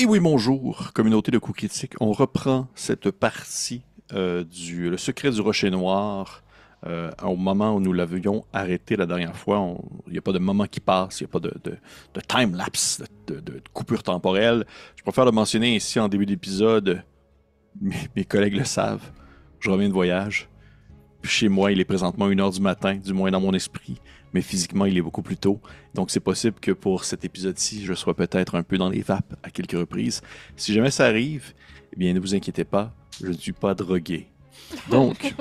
Et oui, bonjour, communauté de coups critiques. On reprend cette partie Le secret du rocher noir au moment où nous l'avions arrêté la dernière fois. Il n'y a pas de moment qui passe, il n'y a pas de time-lapse, de coupure temporelle. Je préfère le mentionner ici en début d'épisode. Mes collègues le savent. Je reviens de voyage. Puis chez moi, il est présentement 1 heure du matin, du moins dans mon esprit. Mais physiquement, il est beaucoup plus tôt. Donc, c'est possible que pour cet épisode-ci, je sois peut-être un peu dans les vapes à quelques reprises. Si jamais ça arrive, eh bien, ne vous inquiétez pas, je ne suis pas drogué. Donc,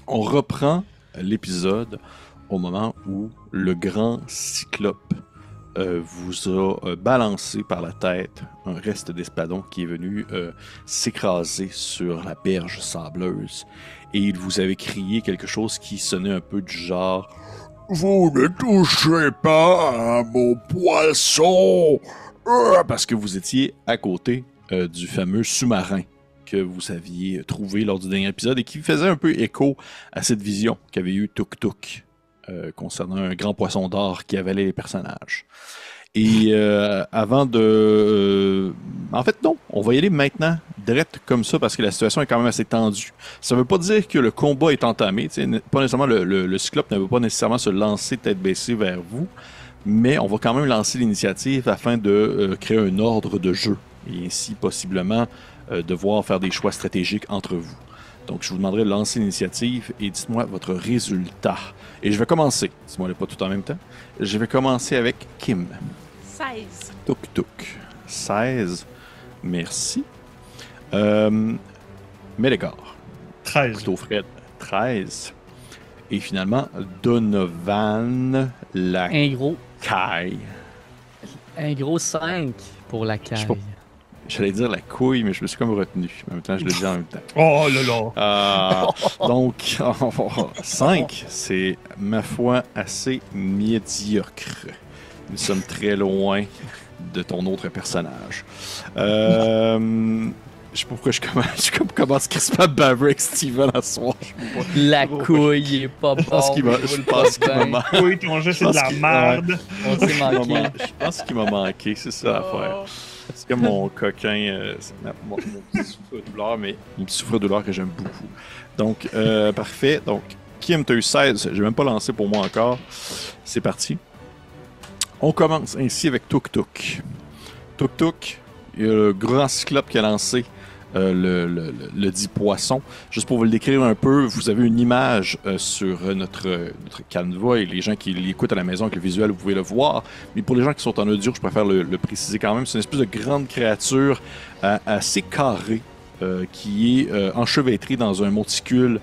on reprend l'épisode au moment où le grand cyclope vous a balancé par la tête un reste d'espadon qui est venu s'écraser sur la berge sableuse. Et il vous avait crié quelque chose qui sonnait un peu du genre « Vous ne touchez pas à mon poisson! » Parce que vous étiez à côté du fameux sous-marin que vous aviez trouvé lors du dernier épisode et qui faisait un peu écho à cette vision qu'avait eu Tuk Tuk concernant un grand poisson d'or qui avalait les personnages. Et avant de... en fait, non. On va y aller maintenant, direct comme ça, parce que la situation est quand même assez tendue. Ça veut pas dire que le combat est entamé. Pas nécessairement le Cyclope ne veut pas nécessairement se lancer tête baissée vers vous, mais on va quand même lancer l'initiative afin de créer un ordre de jeu et ainsi possiblement devoir faire des choix stratégiques entre vous. Donc, je vous demanderai de lancer l'initiative et dites-moi votre résultat. Et je vais commencer. Dites-moi pas tout en même temps. Je vais commencer avec Kim. 16. Tuk Tuk. 16. Merci. Médégor. 13. Plutôt Fred. 13. Et finalement, Donovan Un gros Lacaille. 5 pour la Je sais caille. pas. J'allais dire la couille, mais je me suis comme retenu. En même temps, je le dis en même temps. Oh là là! Donc, 5, c'est, ma foi, assez médiocre. Nous sommes très loin de ton autre personnage. Je sais pas pourquoi je commence crispement à baver avec Steven à ce soir. La couille est pas bonne. Je pense qu'il m'a manqué. Oui, ton jeu, c'est de la merde. On s'est manqué. Je pense qu'il m'a manqué, c'est ça l'affaire. C'est comme mon coquin, c'est mon petit souffre-douleur, mais un petit souffre-douleur que j'aime beaucoup. Donc, parfait. Donc, Kim, tu as eu 16. Je n'ai même pas lancé pour moi encore. C'est parti. On commence ainsi avec Tuk Tuk. Tuk Tuk, il y a le grand cyclope qui a lancé le dit poisson. Juste pour vous le décrire un peu, vous avez une image sur notre canevas et les gens qui l'écoutent à la maison avec le visuel, vous pouvez le voir. Mais pour les gens qui sont en audio, je préfère le préciser quand même. C'est une espèce de grande créature assez carrée qui est enchevêtrée dans un monticule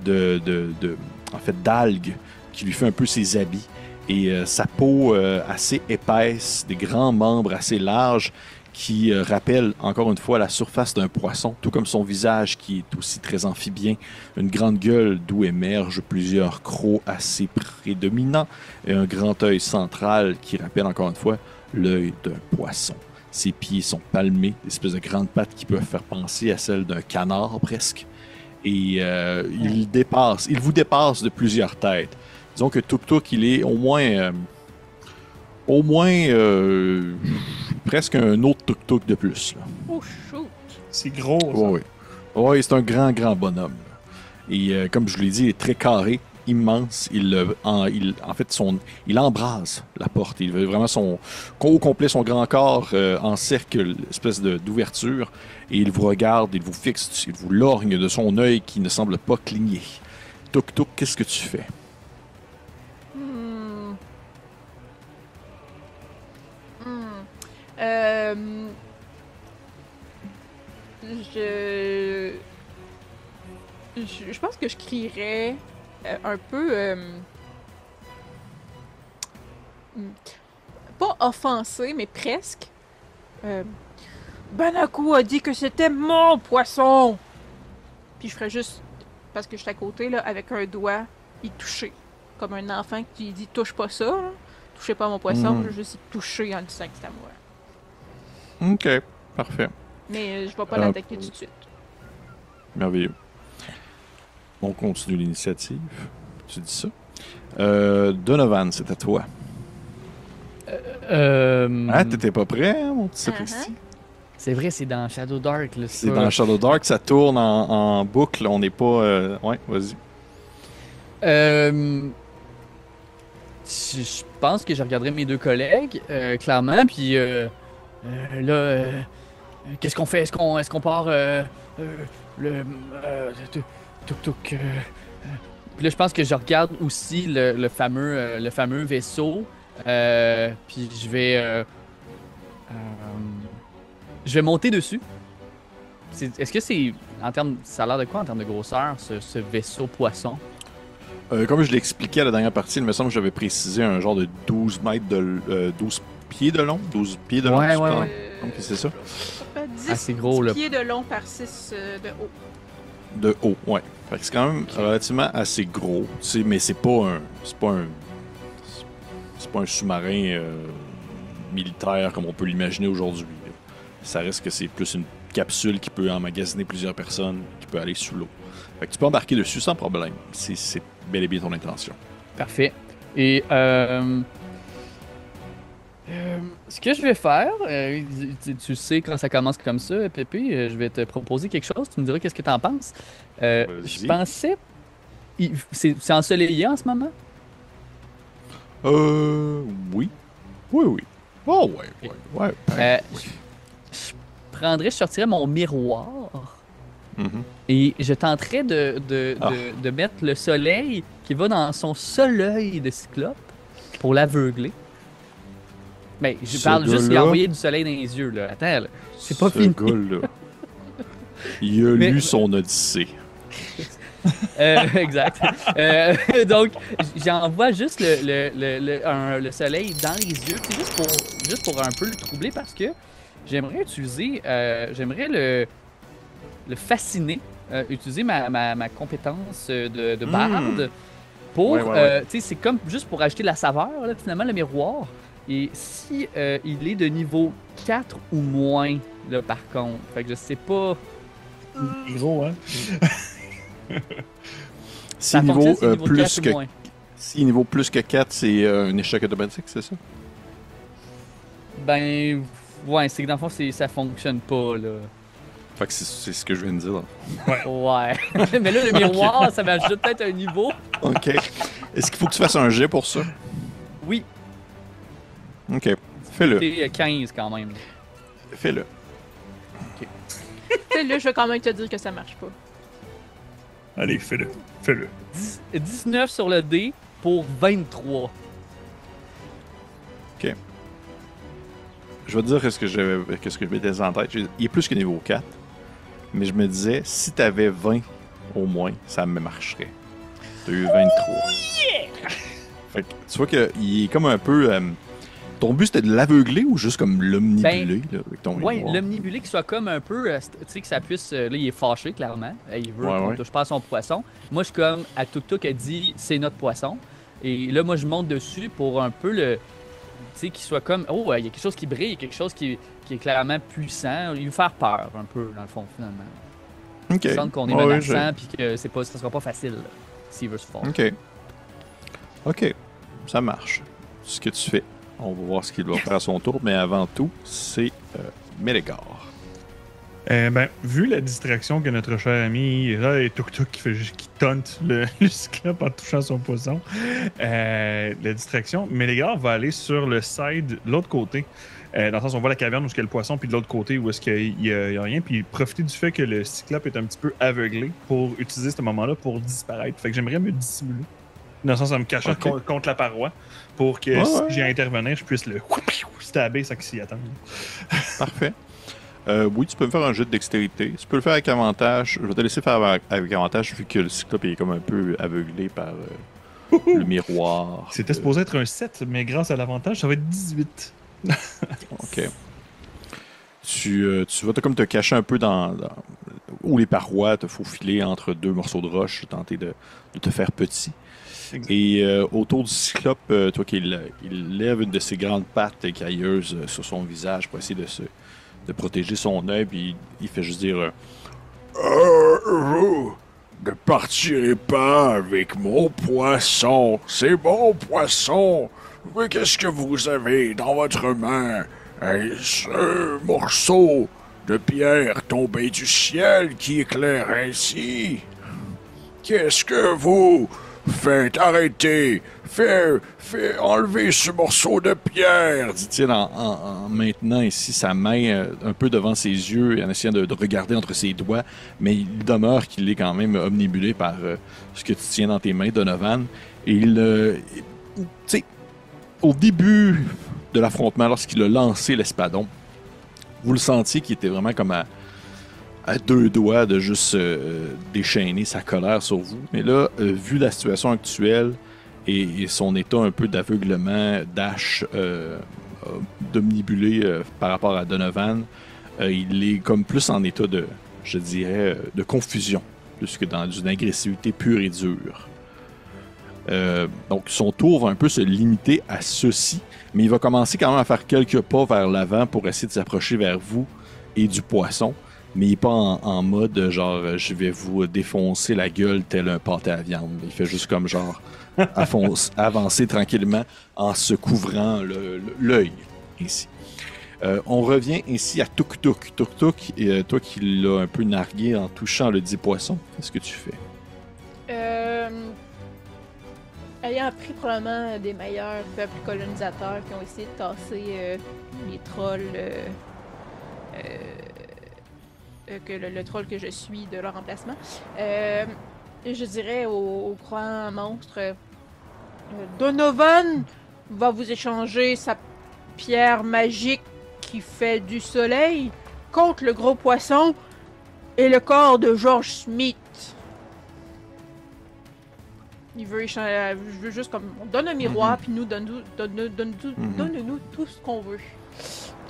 en fait, d'algues qui lui fait un peu ses habits. Et sa peau assez épaisse, des grands membres assez larges qui rappelle encore une fois la surface d'un poisson, tout comme son visage qui est aussi très amphibien, une grande gueule d'où émergent plusieurs crocs assez prédominants et un grand œil central qui rappelle encore une fois l'œil d'un poisson. Ses pieds sont palmés, des espèces de grandes pattes qui peuvent faire penser à celles d'un canard presque. Et il vous dépasse de plusieurs têtes. Disons que Tuk Tuk, il est au moins presque un autre Tuk-Tuk de plus. Là. Oh, shoot! C'est gros, ça. Oui, oui, c'est un grand, grand bonhomme. Là. Et comme je vous l'ai dit, il est très carré, immense. Il embrase la porte. Il veut vraiment au complet son grand corps encercle l'espèce d'ouverture et il vous regarde, il vous fixe, il vous lorgne de son œil qui ne semble pas cligner. Tuk-Tuk, qu'est-ce que tu fais? Je pense que je crierais un peu pas offensé, mais presque. Banaku a dit que c'était mon poisson. Puis je ferais juste, parce que je suis à côté là, avec un doigt, y toucher, comme un enfant qui dit touche pas ça. Là. Touchez pas mon poisson, je vais juste y toucher en disant que c'est à moi. Ok, parfait. Mais je vais pas l'attaquer tout de suite. Merveilleux. On continue l'initiative. Tu dis ça. Donovan, c'est à toi. Ah, t'étais pas prêt, hein, mon petit sapristi? C'est vrai, c'est dans Shadow Dark. Là, C'est dans Shadow Dark, ça tourne en boucle, on n'est pas... Ouais, vas-y. Je pense que je regarderai mes deux collègues, clairement, puis là, qu'est-ce qu'on fait? Est-ce qu'on part le tuk-tuk? Puis là, je pense que je regarde aussi le fameux vaisseau, puis je vais monter dessus. Est-ce que c'est, ça a l'air de quoi en termes de grosseur, ce vaisseau poisson? Comme je l'expliquais à la dernière partie, il me semble que j'avais précisé un genre de 12 mètres 12 pieds de long. 12 pieds de long, Ouais, je ouais, pense. ouais. Donc, c'est ça? 10, Assez gros, 10 là. pieds de long par 6 de haut. De haut, ouais. Fait que c'est quand même relativement assez gros. Mais c'est pas un sous-marin militaire comme on peut l'imaginer aujourd'hui. Ça reste que c'est plus une capsule qui peut emmagasiner plusieurs personnes, qui peut aller sous l'eau. Fait que tu peux embarquer dessus sans problème. C'est bel et bien ton intention. Parfait. Et ce que je vais faire, tu sais quand ça commence comme ça, Pépé, je vais te proposer quelque chose. Tu me diras qu'est-ce que tu en penses. Je pensais... C'est ensoleillé en ce moment? Oui. Oui. Oh, ouais. Je sortirais mon miroir et je tenterais de mettre le soleil qui va dans son seul œil de Cyclope pour l'aveugler. Mais je parle juste lui envoyer du soleil dans les yeux, là. Attends, là. C'est pas fini. Gars-là, il a lu son Odyssée. Exact. Donc, j'envoie juste le soleil dans les yeux, juste pour un peu le troubler parce que j'aimerais le fasciner, utiliser ma compétence de barde pour, tu sais, c'est comme juste pour ajouter de la saveur, là, finalement, le miroir. Et si il est de niveau 4 ou moins, là, par contre, fait que je sais pas... Gros, hein? Si niveau, plus 4 que ou moins. si niveau plus que 4, c'est un échec automatique, c'est ça? Ben, ouais, c'est que dans le fond, ça fonctionne pas, là. Fait que c'est ce que je viens de dire. Ouais. Mais là, le miroir, ça m'ajoute peut-être un niveau. OK. Est-ce qu'il faut que tu fasses un jet pour ça? Oui. OK. Fais-le. C'est 15 quand même. Fais-le. Là, je vais quand même te dire que ça marche pas. Allez, fais-le. 19 sur le dé pour 23. OK. Je vais te dire qu'est-ce que je mettais en tête. Il est plus que niveau 4. Mais je me disais, si t'avais 20 au moins, ça me marcherait. T'as eu 23. Fait que tu vois qu'il est comme un peu... ton but, c'était de l'aveugler ou juste comme l'omnibuler là, avec ton Ouais, miroir? l'omnibuler qui soit comme un peu... tu sais, que ça puisse... là, il est fâché, clairement. Il veut Ouais, qu'on ouais. touche pas à son poisson. Moi, je suis comme... À Tuk-Tuk a dit, c'est notre poisson. Et là, moi, je monte dessus pour un peu le... Tu sais, qu'il soit comme... Oh, il y a quelque chose qui brille, quelque chose qui est clairement puissant. Lui faire peur, un peu, dans le fond, finalement. OK. Il semble qu'on est menaçant, puis que ça sera pas facile, là, s'il veut se fâcher. OK. Ça marche. Ce que tu fais. On va voir ce qu'il va faire à son tour, mais avant tout, c'est Mélégar. Vu la distraction que notre cher ami et Tuk-Tuk qui tente le cyclope en touchant son poisson, la distraction, Mélégar va aller sur le side, l'autre côté. Dans le sens, on voit la caverne où il y a le poisson, puis de l'autre côté où est-ce qu'il y a rien, puis profiter du fait que le cyclope est un petit peu aveuglé pour utiliser ce moment-là pour disparaître. Fait que j'aimerais me dissimuler. Dans le sens, en me cachant contre la paroi pour que si j'ai à intervenir, je puisse le stabber sans qu'il s'y attende. Parfait. Oui, tu peux me faire un jeu de dextérité. Tu peux le faire avec avantage. Je vais te laisser faire avec avantage vu que le cyclope est comme un peu aveuglé par le miroir. C'était supposé être un 7, mais grâce à l'avantage, ça va être 18. OK. Tu vas comme te cacher un peu dans où les parois, te faufiler entre deux morceaux de roche, tenter de te faire petit. Exact. Et autour du cyclope, toi il lève une de ses grandes pattes écailleuses sur son visage pour essayer de protéger son œil, puis il fait juste dire vous ne partirez pas avec mon poisson, c'est mon poisson. Mais qu'est-ce que vous avez dans votre main? Ce morceau de pierre tombés du ciel qui éclairent ainsi. Qu'est-ce que vous faites? Arrêtez! Faites enlever ce morceau de pierre! Dit-il en maintenant ici sa main un peu devant ses yeux et en essayant de regarder entre ses doigts, mais il demeure qu'il est quand même omnibulé par ce que tu tiens dans tes mains, Donovan. Et tu sais, au début de l'affrontement, lorsqu'il a lancé l'espadon, vous le sentiez qu'il était vraiment comme à deux doigts de juste déchaîner sa colère sur vous. Mais là, vu la situation actuelle et son état un peu d'aveuglement, d'Ash, d'omnibulé par rapport à Donovan, il est comme plus en état de, je dirais, de confusion, plus que dans une agressivité pure et dure. Donc son tour va un peu se limiter à ceci, mais il va commencer quand même à faire quelques pas vers l'avant pour essayer de s'approcher vers vous et du poisson. Mais il n'est pas en mode genre je vais vous défoncer la gueule tel un pâté à viande. Il fait juste comme genre avancer tranquillement en se couvrant l'œil ici. On revient ici à Tuk Tuk. Tuk Tuk, et toi qui l'as un peu nargué en touchant le dit poisson, qu'est-ce que tu fais? Ayant appris probablement des meilleurs peuples colonisateurs qui ont essayé de tasser les trolls, que le troll que je suis de leur emplacement, je dirais au grand monstre, Donovan va vous échanger sa pierre magique qui fait du soleil contre le gros poisson et le corps de George Smith. Il veut échanger, je veux juste comme on donne un miroir puis nous donne-nous tout ce qu'on veut.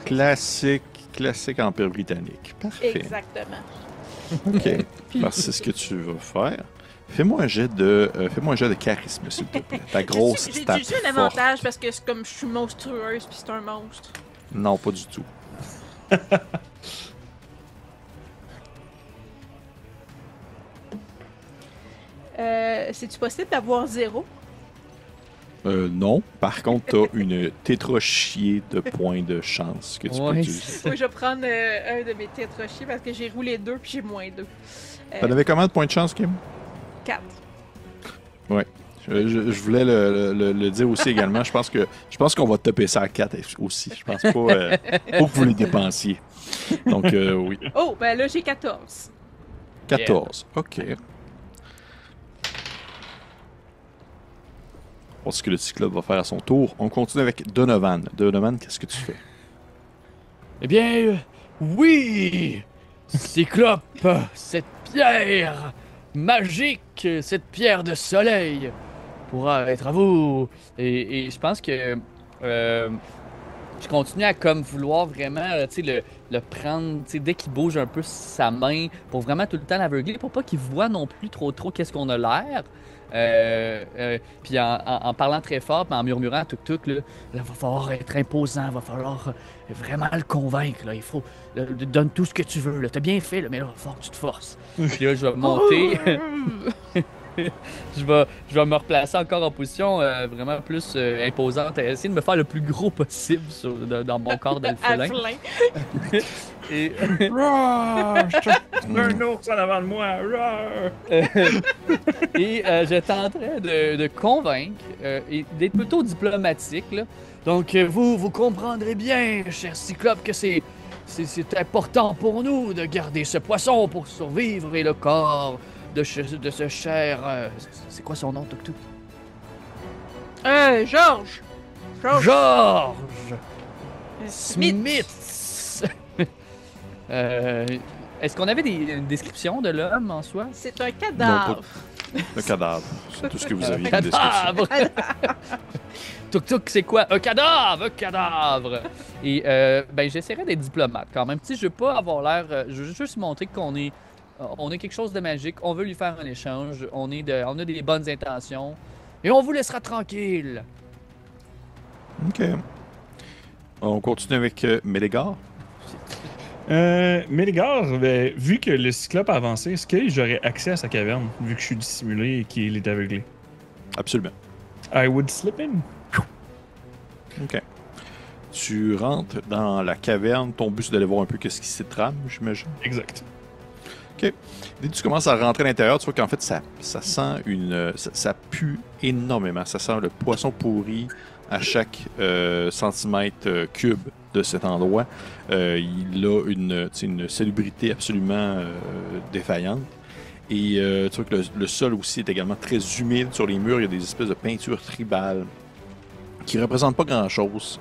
Classique Empire britannique. Parfait. Exactement. OK. Alors, c'est ce que tu vas faire. Fais-moi un jet de charisme, s'il te plaît. Ta grosse stat J'ai un avantage parce que c'est comme je suis monstrueuse puis c'est un monstre. Non, pas du tout. C'est-tu possible d'avoir 0? Non. Par contre, t'as une tétrochier de points de chance que tu peux utiliser. Oui, je vais prendre un de mes tétrochiers parce que j'ai roulé 2 puis j'ai moins 2. T'en avais combien de points de chance, Kim? 4. Ouais. Je voulais le dire aussi également. Je pense qu'on va taper ça à 4 aussi. Je pense pas que vous les dépensiez. Donc, oui. Oh, ben là, j'ai 14. 14. OK. Pour ce que le Cyclope va faire à son tour, on continue avec Donovan. Donovan, qu'est-ce que tu fais? Eh bien, oui! Cyclope, cette pierre magique, cette pierre de soleil pourra être à vous. Et je pense que je continue à comme vouloir vraiment le prendre dès qu'il bouge un peu sa main pour vraiment tout le temps l'aveugler pour pas qu'il voit non plus trop qu'est-ce qu'on a l'air. Puis en parlant très fort, en murmurant à Tuk Tuk, là, va falloir être imposant, va falloir vraiment le convaincre. Là. Il faut. Donne tout ce que tu veux. T'as bien fait, là, mais là, il va falloir que tu te forces. Puis là, je vais monter. je vais me replacer encore en position vraiment plus imposante, essayer de me faire le plus gros possible dans mon corps d'alphelin. Et un ours en avant de moi. Et je tenterai de convaincre et d'être plutôt diplomatique. Là. Donc, vous comprendrez bien, cher Cyclope, que c'est important pour nous de garder ce poisson pour survivre et le corps de ce cher... c'est quoi son nom, Tuk Tuk? George! George! Smith! Est-ce qu'on avait une description de l'homme en soi? C'est un cadavre. Non, le cadavre. C'est tout ce que vous aviez Un comme description. cadavre! Tuk Tuk, c'est quoi? Un cadavre! Un cadavre! Et j'essaierai d'être diplomate quand même. Je veux pas avoir l'air... je veux juste montrer qu'on est... On a quelque chose de magique, on veut lui faire un échange, on a des bonnes intentions, et on vous laissera tranquille. OK. On continue avec Mélégar. Mélégar, vu que le Cyclope a avancé, est-ce que j'aurais accès à sa caverne, vu que je suis dissimulé et qu'il est aveuglé? Absolument. I would slip in. OK. Tu rentres dans la caverne. Ton but, c'est d'aller voir un peu ce qui s'y trame, j'imagine. Exact. OK. Dès que tu commences à rentrer à l'intérieur, tu vois qu'en fait, ça sent ça pue énormément. Ça sent le poisson pourri à chaque centimètre cube de cet endroit. Il a une salubrité absolument défaillante. Et tu vois que le sol aussi est également très humide. Sur les murs, il y a des espèces de peintures tribales qui ne représentent pas grand-chose.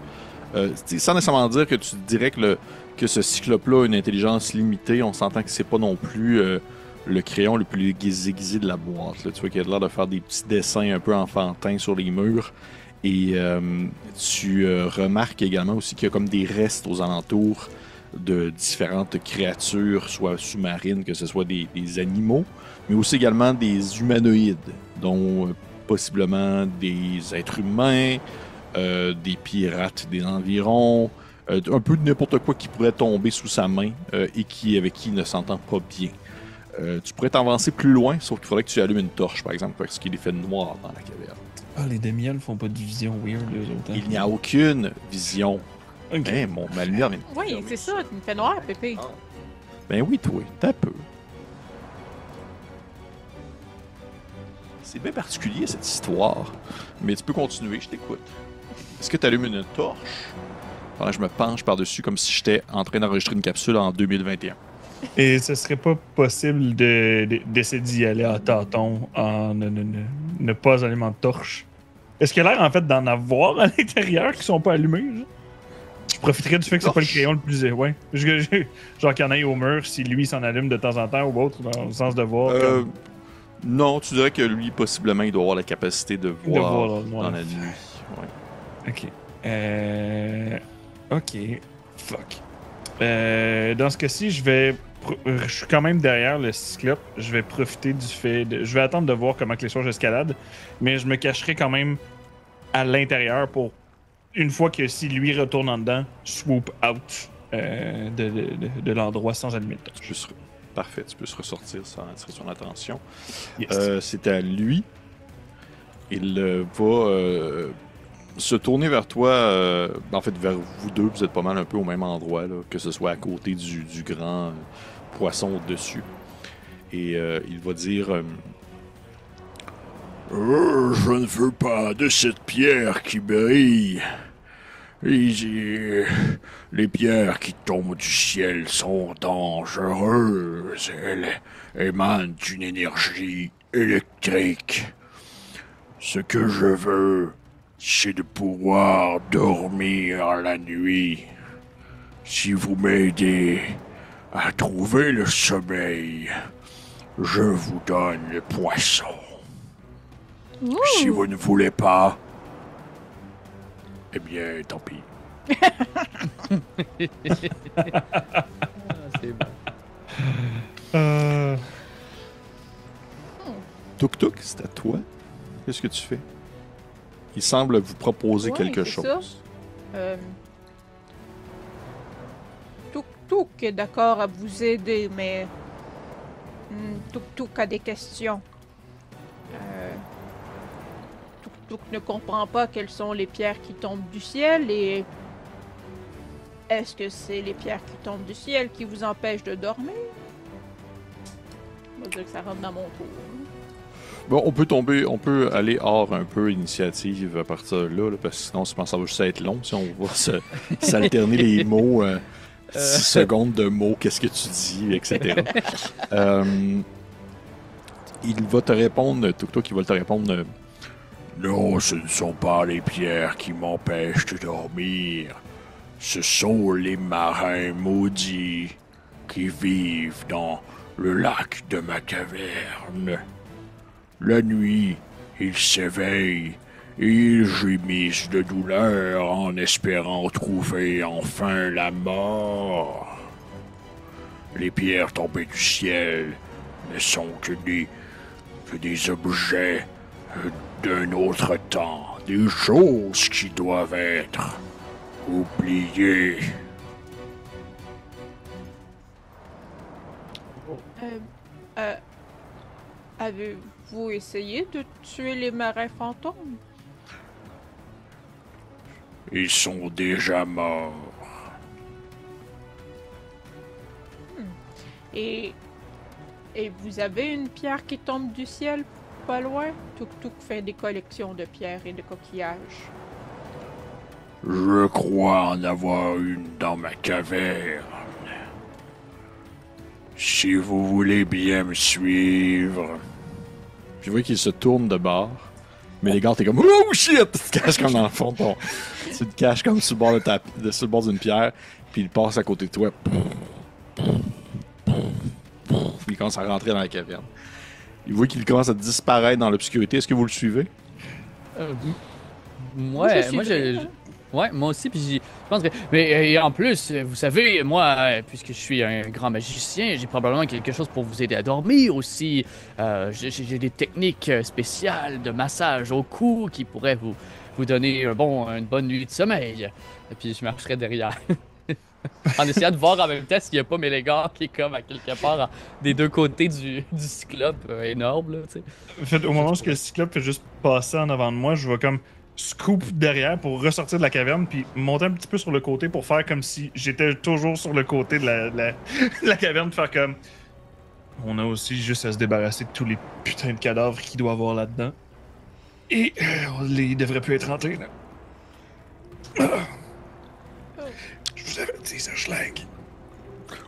Sans nécessairement dire que tu dirais que ce cyclope-là a une intelligence limitée, on s'entend que c'est pas non plus le crayon le plus aiguisé de la boîte. Là. Tu vois qu'il a l'air de faire des petits dessins un peu enfantins sur les murs. Et tu remarques également aussi qu'il y a comme des restes aux alentours de différentes créatures, soit sous-marines, que ce soit des animaux, mais aussi également des humanoïdes, dont possiblement des êtres humains, des pirates des environs, un peu de n'importe quoi qui pourrait tomber sous sa main et avec qui il ne s'entend pas bien. Tu pourrais t'avancer plus loin, sauf qu'il faudrait que tu allumes une torche, par exemple, parce qu'il est fait noir dans la caverne. Ah, les demi-elfes font pas de vision weird, les autres. Il n'y a aucune vision. Ok. Hein, ma lumière vient de Oui, fermer c'est ça, ça. tu me fais noir, Pépé. Ben oui, toi, t'as peu. C'est bien particulier, cette histoire. Mais tu peux continuer, je t'écoute. Est-ce que tu allumes une torche? Pendant que je me penche par-dessus comme si j'étais en train d'enregistrer une capsule en 2021. Et ce serait pas possible d'essayer d'y aller à tâtons en ne pas allumant de torche? Est-ce qu'il y a l'air en fait d'en avoir à l'intérieur qui sont pas allumés? Genre? Je profiterais du fait que c'est pas le crayon le plus. Ouais. Genre qu'il y en ait au mur si lui s'en allume de temps en temps ou autre, dans le sens de voir. Comme... Non, tu dirais que lui, possiblement, il doit avoir la capacité de voir voir, dans la nuit. Ouais. Ok. Ok. Fuck. Dans ce cas-ci, je suis quand même derrière le cyclope. Je vais profiter du fait de... Je vais attendre de voir comment que les choses escaladent, mais je me cacherai quand même à l'intérieur pour, une fois que si lui retourne en dedans, swoop out de l'endroit sans allumer de torche. Parfait, tu peux se ressortir sans attirer son attention. Yes. C'est à lui. Il va se tourner vers toi, en fait vers vous deux, vous êtes pas mal un peu au même endroit, là, que ce soit à côté du grand poisson au-dessus. Et il va dire Je ne veux pas de cette pierre qui brille. Les pierres qui tombent du ciel sont dangereuses. Elles émanent d'une énergie électrique. Ce que je veux, c'est de pouvoir dormir la nuit. Si vous m'aidez à trouver le sommeil, je vous donne le poisson. Si vous ne voulez pas, eh bien, tant pis. C'est bon. Tuk Tuk, c'est à toi. Qu'est-ce que tu fais? Il semble vous proposer Ouais, quelque c'est chose. ça. Tuk Tuk est d'accord à vous aider, mais Tuk Tuk a des questions. Tuk Tuk ne comprend pas quelles sont les pierres qui tombent du ciel et est-ce que c'est les pierres qui tombent du ciel qui vous empêchent de dormir? On va dire que ça rentre dans mon tour. Bon, on peut aller hors un peu initiative à partir de là, parce que sinon, je pense que ça va juste être long si on va s'alterner les mots. 6 secondes de mots, qu'est-ce que tu dis, etc. Il va te répondre, toi qui va te répondre. Non, ce ne sont pas les pierres qui m'empêchent de dormir. Ce sont les marins maudits qui vivent dans le lac de ma caverne. La nuit, ils s'éveillent et ils gémissent de douleur en espérant trouver enfin la mort. Les pierres tombées du ciel ne sont que des objets d'un autre temps, des choses qui doivent être oubliées. Avez-vous essayé de tuer les marins fantômes? Ils sont déjà morts. Et vous avez une pierre qui tombe du ciel pas loin? Tuk fait des collections de pierres et de coquillages. Je crois en avoir une dans ma caverne. Si vous voulez bien me suivre. Puis vous voyez qu'il se tourne de bord. Mais les gars, t'es comme oh shit! Tu te caches comme dans le fond de ton. Tu te caches comme sur le bord sur le bord d'une pierre. Puis il passe à côté de toi. Puis il commence à rentrer dans la caverne. Il voit qu'il commence à disparaître dans l'obscurité. Est-ce que vous le suivez? Moi, moi aussi, puis je pense que... Mais en plus, vous savez, moi, puisque je suis un grand magicien, j'ai probablement quelque chose pour vous aider à dormir aussi. J'ai des techniques spéciales de massage au cou qui pourraient vous donner une bonne nuit de sommeil. Et puis je marcherai derrière. En essayant de voir en même temps s'il n'y a pas Mélégar qui est comme à quelque part des deux côtés du cyclope énorme, là, tu sais. En fait, au moment où le cyclope fait juste passer en avant de moi, je vais comme scoop derrière pour ressortir de la caverne puis monter un petit peu sur le côté pour faire comme si j'étais toujours sur le côté de la caverne, faire comme... On a aussi juste à se débarrasser de tous les putains de cadavres qu'il doit y avoir là-dedans. Et ils devraient plus être hantés, là. Je vous avais dit, ça schlag.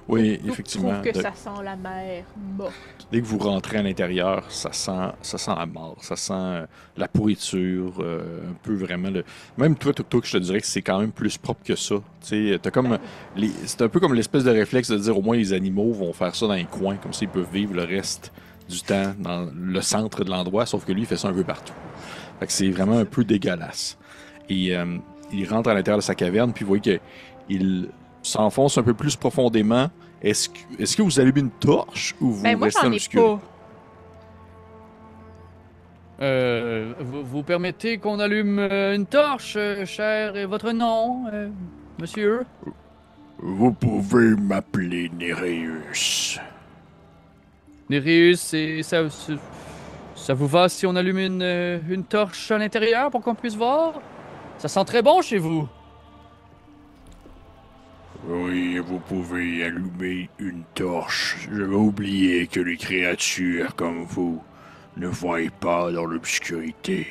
Oui, Je effectivement. trouve que ça sent la mer morte. Dès que vous rentrez à l'intérieur, ça sent la mort, ça sent la pourriture, un peu vraiment le. Même toi, Tuk, je te dirais que c'est quand même plus propre que ça. Tu sais, t'as comme c'est un peu comme l'espèce de réflexe de dire au moins les animaux vont faire ça dans les coins, comme ça ils peuvent vivre le reste du temps dans le centre de l'endroit, sauf que lui il fait ça un peu partout. Fait que c'est vraiment un peu dégueulasse. Et il rentre à l'intérieur de sa caverne, puis vous voyez qu'il s'enfonce un peu plus profondément. Est-ce que vous allumez une torche ou vous Moi, restez j'en en ai obscurité? pas. Vous permettez qu'on allume une torche, cher, et votre nom, monsieur? Vous pouvez m'appeler Néréus. Nereus, ça vous va si on allume une torche à l'intérieur pour qu'on puisse voir? Ça sent très bon chez vous. Oui, vous pouvez allumer une torche. Je vais oublier que les créatures comme vous ne voient pas dans l'obscurité.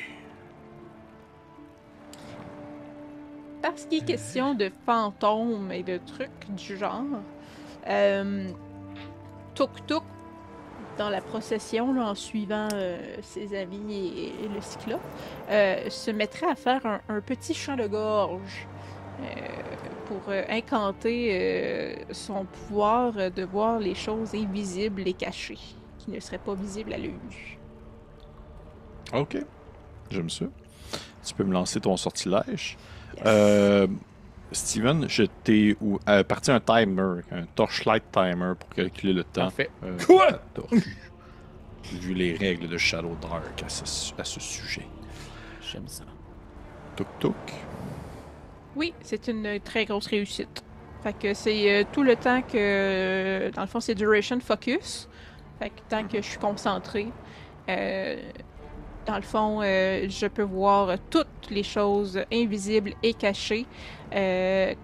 Parce qu'il est question de fantômes et de trucs du genre, Tuk, dans la procession, là, en suivant ses amis et le cyclope, se mettrait à faire un petit chant de gorge pour incanter son pouvoir de voir les choses invisibles et cachées, qui ne seraient pas visibles à l'œil nu. Ok, j'aime ça. Tu peux me lancer ton sortilège. Yes. Steven, je t'ai parti un timer, un torchlight timer pour calculer le temps. Parfait. Quoi? de la torche. Vu les règles de Shadow Dark à ce sujet. J'aime ça. Tuk. Oui, c'est une très grosse réussite. Fait que c'est tout le temps que, dans le fond, c'est duration focus. Fait que tant que je suis concentrée, dans le fond, je peux voir toutes les choses invisibles et cachées,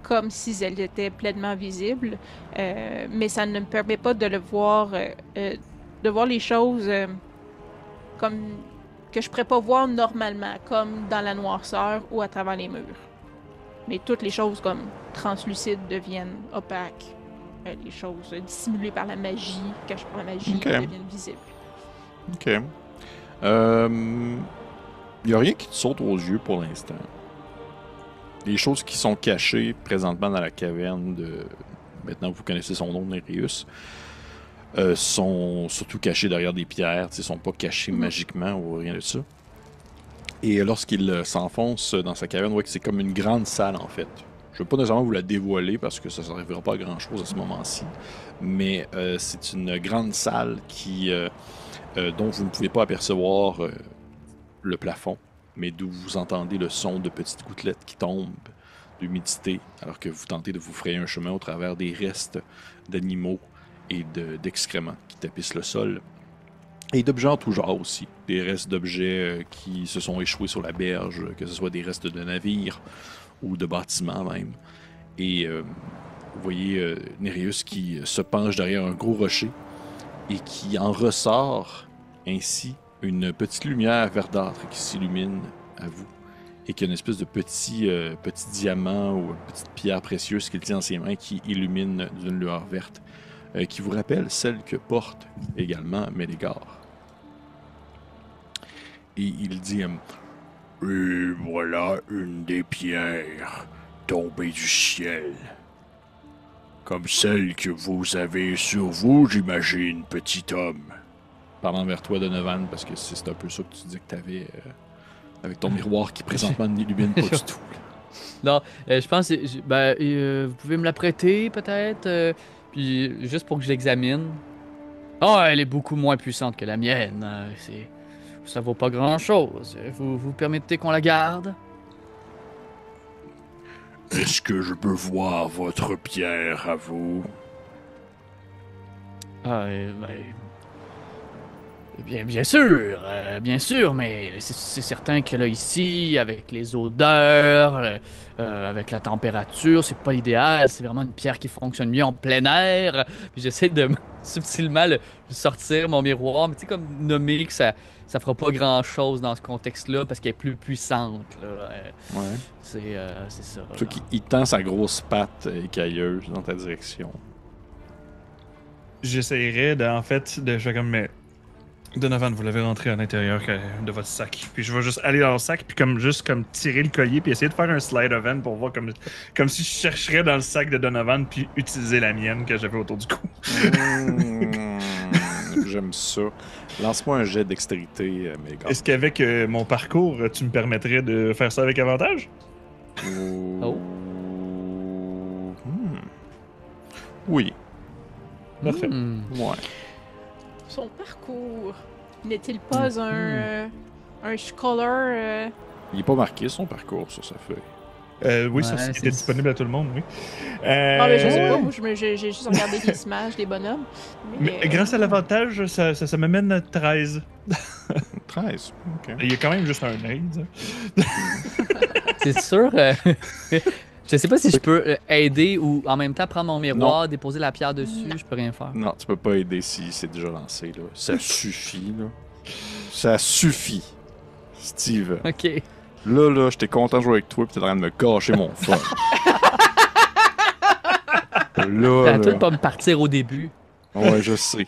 comme si elles étaient pleinement visibles. Mais ça ne me permet pas de le voir, de voir les choses comme que je pourrais pas voir normalement, comme dans la noirceur ou à travers les murs. Mais toutes les choses comme translucides deviennent opaques. Les choses dissimulées par la magie, cachées par la magie, Ok. deviennent visibles. Ok. Il n'y a rien qui te saute aux yeux pour l'instant. Les choses qui sont cachées présentement dans la caverne de... Maintenant, vous connaissez son nom, Nereus. Sont surtout cachées derrière des pierres. Ils ne sont pas cachés magiquement ou rien de ça. Et lorsqu'il s'enfonce dans sa caverne, vous voyez que c'est comme une grande salle, en fait. Je ne veux pas nécessairement vous la dévoiler parce que ça ne servira pas à grand-chose à ce moment-ci. Mais c'est une grande salle dont vous ne pouvez pas apercevoir le plafond, mais d'où vous entendez le son de petites gouttelettes qui tombent, d'humidité, alors que vous tentez de vous frayer un chemin au travers des restes d'animaux et d'excréments qui tapissent le sol. Et d'objets en tout genre aussi. Des restes d'objets qui se sont échoués sur la berge, que ce soit des restes de navires ou de bâtiments même. Et vous voyez Nereus qui se penche derrière un gros rocher et qui en ressort ainsi une petite lumière verdâtre qui s'illumine à vous et qui a une espèce de petit diamant ou une petite pierre précieuse qu'il tient dans ses mains qui illumine d'une lueur verte qui vous rappelle celle que porte également Mélégar. Et il dit Et voilà une des pierres tombées du ciel. Comme celle que vous avez sur vous, j'imagine, petit homme. parlant vers toi, Donovan, parce que c'est un peu ça que tu disais que tu avais avec ton miroir qui présentement n'illumine pas du tout. Non, je pense que vous pouvez me la prêter peut-être, puis juste pour que je l'examine. Oh, elle est beaucoup moins puissante que la mienne. Ça vaut pas grand-chose. Vous permettez qu'on la garde? Est-ce que je peux voir votre pierre à vous? Bien sûr, mais c'est certain que là, ici, avec les odeurs, avec la température, c'est pas idéal. C'est vraiment une pierre qui fonctionne mieux en plein air. Puis j'essaie de subtilement sortir mon miroir, mais tu sais, comme nommer que ça fera pas grand-chose dans ce contexte-là parce qu'elle est plus puissante. Là. Ouais. C'est ça. Tu vois qu'il tend sa grosse patte écailleuse dans ta direction. J'essayerais en fait de faire comme mais Donovan, vous l'avez rentré à l'intérieur de votre sac. Puis je vais juste aller dans le sac puis comme tirer le collier puis essayer de faire un slide of hand pour voir comme si je chercherais dans le sac de Donovan puis utiliser la mienne que j'avais autour du cou. J'aime ça. Lance-moi un jet de dextérité, Mélégar. Est-ce qu'avec mon parcours, tu me permettrais de faire ça avec avantage? Oh. Oui. Parfait. Ouais. Son parcours n'est-il pas un scholar Il est pas marqué son parcours sur sa feuille. Oui, ça Ouais, c'était disponible à tout le monde, oui. Ah, mais je sais pas, moi j'ai juste regardé les images des bonhommes. Mais grâce à l'avantage, ça me mène à 13. 13. OK. Il y a quand même juste un aide. C'est sûr. Je sais pas si je peux aider ou en même temps prendre mon miroir, déposer la pierre dessus, je peux rien faire. Non, tu peux pas aider si c'est déjà lancé. Là. Ça suffit. Là. Ça suffit. Steve. Ok. Là, j'étais content de jouer avec toi pis t'es en train de me gâcher mon fun. T'as là. tout pas me partir au début. Ouais, je sais.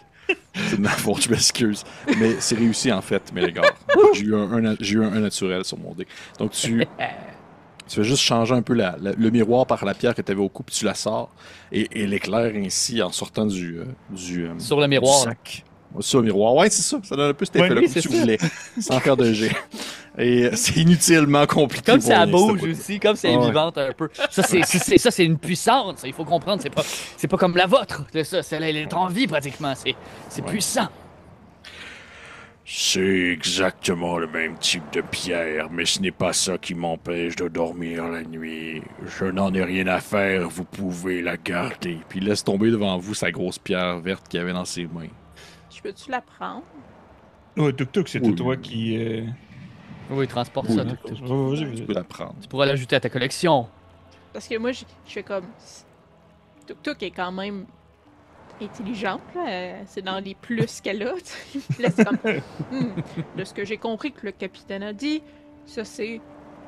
C'est de ma faute, je m'excuse. Mais c'est réussi en fait, mes gars. J'ai eu un naturel sur mon dé. Donc tu fais juste changer un peu le miroir par la pierre que tu avais au cou, puis tu la sors. Et l'éclair ainsi en sortant du Sur le miroir. du sac. Sur le miroir. Ouais, c'est ça. Ça donne un peu cet effet-là oui, que c'est tu ça. voulais. Sans faire de jet. Et c'est inutilement compliqué. Comme pour ça rien, bouge cette aussi, comme c'est vivante un peu. Ça, c'est une puissance, il faut comprendre. C'est pas comme la vôtre. Ça, elle est en vie pratiquement. C'est puissant. C'est exactement le même type de pierre, mais ce n'est pas ça qui m'empêche de dormir la nuit. Je n'en ai rien à faire, vous pouvez la garder. Puis il laisse tomber devant vous sa grosse pierre verte qu'il avait dans ses mains. Je peux-tu la prendre? Ouais, Tuk-Tuk, c'était Oui. toi qui. Oui, transporte Oui. ça. Tu peux la prendre. Tu pourras l'ajouter à ta collection. Parce que moi, je fais comme. Tuk-Tuk est quand même intelligente, là. C'est dans les plus qu'elle a. Puis là, c'est comme. De ce que j'ai compris que le capitaine a dit, ça, c'est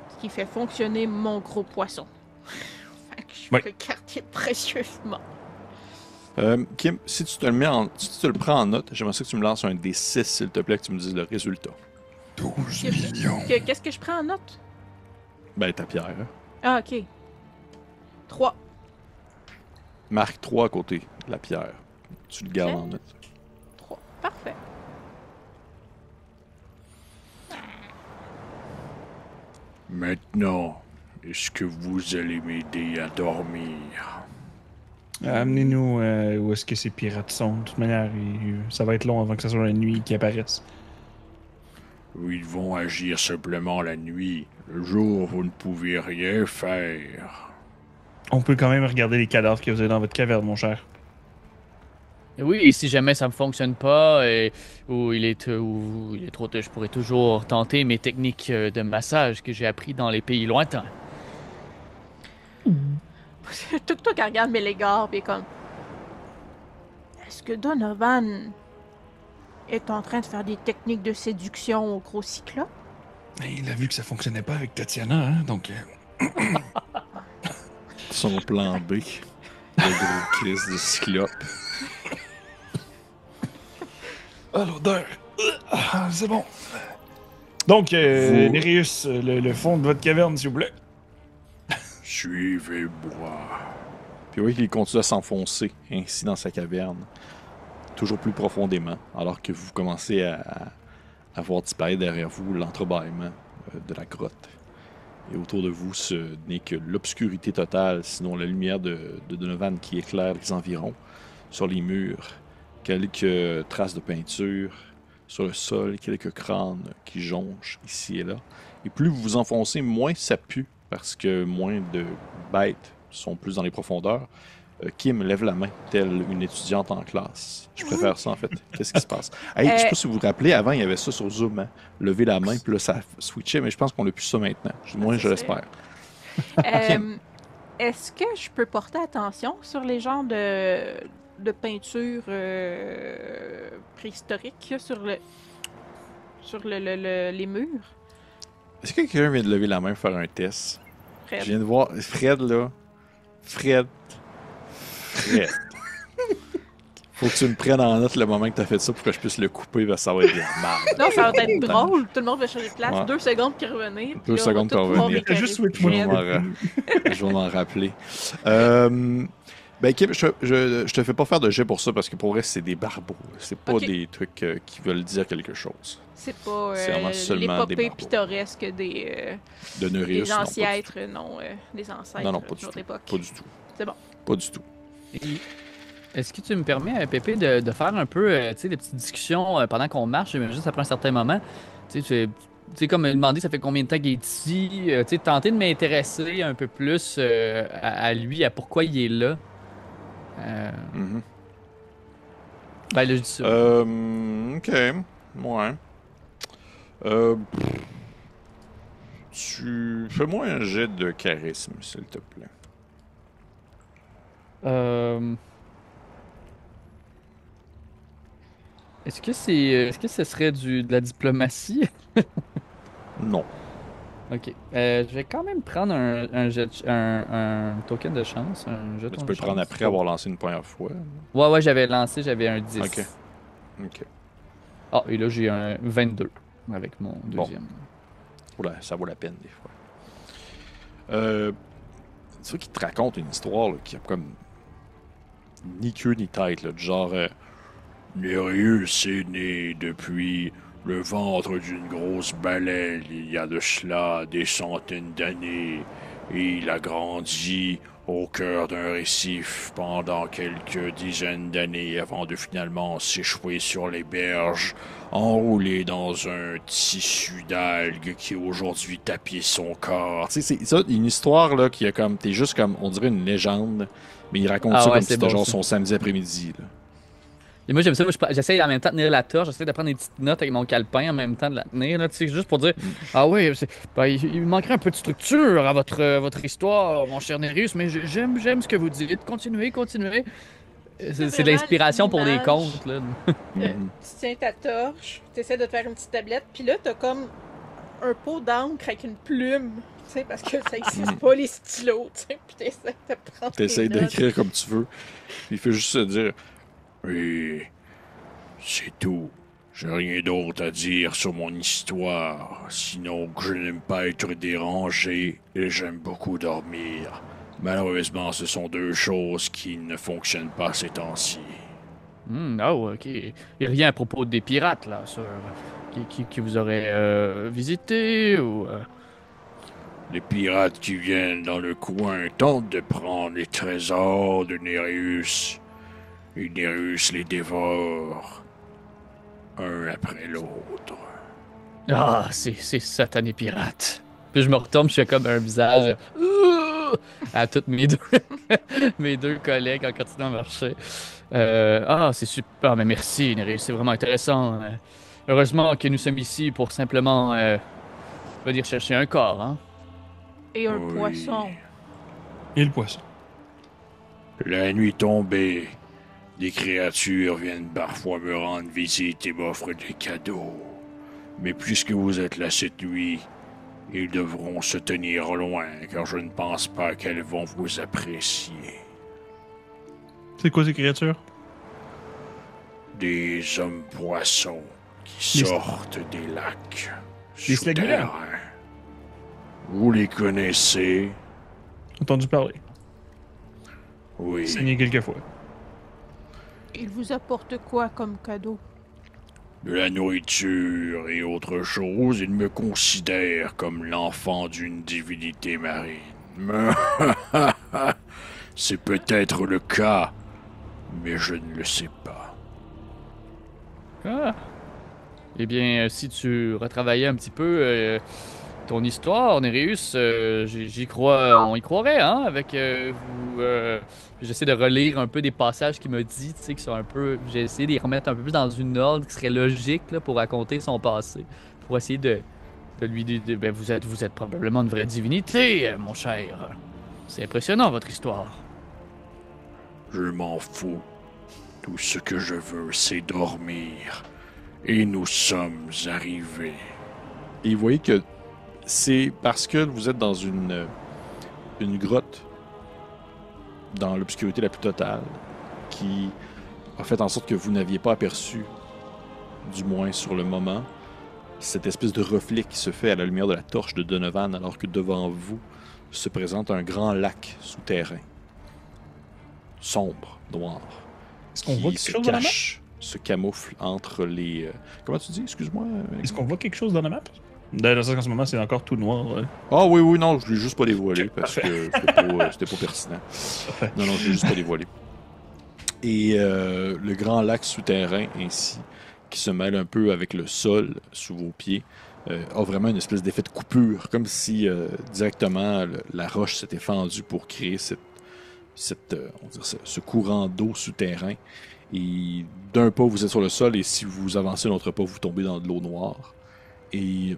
ce qui fait fonctionner mon gros poisson. Fait que je Ouais. peux le garder précieusement. Kim, si tu te le prends en note, j'aimerais ça que tu me lances un D6, s'il te plaît, que tu me dises le résultat. 12 millions. Qu'est-ce que je prends en note? Ben, ta pierre. Hein. Ah, ok. 3. Marque 3 à côté de la pierre. Tu le gardes en note. 3. Parfait. Maintenant, est-ce que vous allez m'aider à dormir? Amenez-nous où est-ce que ces pirates sont. De toute manière, ça va être long avant que ce soit la nuit qui apparaisse. Ils vont agir simplement la nuit. Le jour, vous ne pouvez rien faire. On peut quand même regarder les cadavres que vous avez dans votre caverne, mon cher. Oui, si jamais ça ne fonctionne pas ou il est trop tôt, je pourrais toujours tenter mes techniques de massage que j'ai appris dans les pays lointains. Tuk-Tuk, elle regarde Mélégar, pis elle est comme... Est-ce que Donovan est en train de faire des techniques de séduction au gros cyclope? Il a vu que ça fonctionnait pas avec Tatiana, hein, donc... Son plan B. Le gros crise de cyclope. Ah, l'odeur! Ah, c'est bon. Donc, Nereus, le fond de votre caverne, s'il vous plaît. Suivez-moi. Puis oui, il continue à s'enfoncer ainsi dans sa caverne, toujours plus profondément, alors que vous commencez à voir disparaître derrière vous l'entrebâillement de la grotte. Et autour de vous, ce n'est que l'obscurité totale, sinon la lumière de Donovan qui éclaire les environs. Sur les murs, quelques traces de peinture. Sur le sol, quelques crânes qui jonchent ici et là. Et plus vous vous enfoncez, moins ça pue, parce que moins de bêtes sont plus dans les profondeurs. Kim lève la main, telle une étudiante en classe. Je préfère ça, en fait. Qu'est-ce qui se passe? Hey, je sais pas si vous vous rappelez, avant, il y avait ça sur Zoom. Hein? Lever la main, puis là, ça switchait, mais je pense qu'on n'a plus ça maintenant. Moi, je l'espère. Est-ce que je peux porter attention sur les genres de peinture préhistorique sur les murs? Est-ce que quelqu'un vient de lever la main pour faire un test? Fred. Je viens de voir Fred, là. Fred. Faut que tu me prennes en note le moment que tu as fait ça pour que je puisse le couper, parce que ça va être de la merde. Non, ça va être drôle. Tout le monde va changer de place. Ouais. 2 secondes puis revenir. 2 secondes pour pour revenir. Juste switch Je vais moi. m'en rappeler. Ben, Kim, je te fais pas faire de jet pour ça parce que pour vrai, c'est des barbeaux. C'est pas Ok. des trucs qui veulent dire quelque chose. C'est pas C'est vraiment seulement des l'épopée barbeaux. pittoresque des De Nereus, des non, ancêtres, non, des ancêtres Non, non, pas de du notre tout. époque. Pas du tout. C'est bon. Pas du tout. Et est-ce que tu me permets, Pépé, de faire un peu tu sais, des petites discussions pendant qu'on marche, mais juste après un certain moment? Tu sais, comme me demander ça fait combien de temps qu'il est ici, tu sais, tenter de m'intéresser un peu plus à lui, à pourquoi il est là. Mhm. Ben là, je dis ça. Ok. Ouais. Fais-moi un jet de charisme, s'il te plaît. Est-ce que ce serait de la diplomatie? Non. Ok. Je vais quand même prendre un token de chance, un jeton Tu de peux le prendre chance. après avoir lancé une première fois. Ouais, j'avais lancé, j'avais un 10. Ok. Ok. Ah, et là, j'ai un 22 avec mon Bon. deuxième. Oula, ça vaut la peine des fois. C'est vrai qu'il te raconte une histoire là, qui a comme ni queue ni tête, là, du genre Nereus est né depuis le ventre d'une grosse baleine il y a de cela des centaines d'années, et il a grandi au cœur d'un récif pendant quelques dizaines d'années avant de finalement s'échouer sur les berges, enroulé dans un tissu d'algues qui aujourd'hui tapit son corps. Tu sais, c'est ça, une histoire là qui a comme. T'es juste comme. On dirait une légende, mais il raconte Ah ça ouais, comme si c'est c'était bon, genre ça. son samedi après-midi. Là. Et moi, j'aime ça. Moi, j'essaie en même temps de tenir la torche, j'essaie de prendre des petites notes avec mon calepin en même temps de la tenir, là, tu sais, juste pour dire ah ouais, ben, il manquerait un peu de structure à votre histoire, mon cher Nereus, mais j'aime ce que vous dites. Continuez. C'est de vraiment l'inspiration pour des l'image. contes, là. Mhm. Tu tiens ta torche, tu essaies de te faire une petite tablette, puis là, t'as comme un pot d'encre avec une plume, tu sais, parce que ça existe pas, les stylos, tu sais, puis t'essaies de prendre tes T'essayes notes. d'écrire comme tu veux. Il fait juste se dire Oui, c'est tout. J'ai rien d'autre à dire sur mon histoire, sinon que je n'aime pas être dérangé et j'aime beaucoup dormir. Malheureusement, ce sont deux choses qui ne fonctionnent pas ces temps-ci. Oh, ok. Et rien à propos des pirates, là, qui vous auraient visité ou. Les pirates qui viennent dans le coin tentent de prendre les trésors de Nereus, et Nereus les dévore, un après l'autre. Ah, c'est satané pirate. Puis je me retourne, je fais comme un visage. à toutes mes deux collègues en continuant à marcher. C'est super, mais merci, Nereus, c'est vraiment intéressant. Heureusement que nous sommes ici pour simplement venir chercher un corps, hein. Et un Oui. poisson. Et le poisson. La nuit tombée, des créatures viennent parfois me rendre visite et m'offrent des cadeaux. Mais puisque vous êtes là cette nuit, ils devront se tenir loin, car je ne pense pas qu'elles vont vous apprécier. C'est quoi ces créatures? Des hommes-poissons qui Des- sortent des lacs. Des slagulaires. souterrains. Vous les connaissez? Entendu parler. Oui. Saigné quelques fois. Il vous apporte quoi comme cadeau? De la nourriture et autre chose, ils me considèrent comme l'enfant d'une divinité marine. C'est peut-être le cas, mais je ne le sais pas. Ah. Eh bien, si tu retravaillais un petit peu ton histoire, Nereus, j'y crois, on y croirait, hein, avec vous. J'essaie de relire un peu des passages qu'il m'a dit, tu sais, qui sont un peu. J'ai essayé de les remettre un peu plus dans une ordre qui serait logique là, pour raconter son passé, pour essayer de lui dire, ben, vous êtes probablement une vraie divinité, mon cher. C'est impressionnant votre histoire. Je m'en fous. Tout ce que je veux, c'est dormir. Et nous sommes arrivés. Et vous voyez que c'est parce que vous êtes dans une grotte, dans l'obscurité la plus totale, qui a fait en sorte que vous n'aviez pas aperçu, du moins sur le moment, cette espèce de reflet qui se fait à la lumière de la torche de Donovan, alors que devant vous se présente un grand lac souterrain, sombre, noir, Est-ce qu'on qui voit quelque se chose dans la map? cache, se camoufle entre les... Comment tu dis? Excuse-moi. Est-ce qu'on voit quelque chose dans la map? Dans le sens qu'en ce moment, c'est encore tout noir. Ouais. Ah oui, oui, non, je l'ai juste pas dévoilé Ok, parce que c'était pas pertinent. Non, non, je l'ai juste pas dévoilé. Et le grand lac souterrain ainsi, qui se mêle un peu avec le sol sous vos pieds, a vraiment une espèce d'effet de coupure, comme si directement la roche s'était fendue pour créer on va dire ce courant d'eau souterrain. Et d'un pas, vous êtes sur le sol, et si vous avancez un autre pas, vous tombez dans de l'eau noire. Et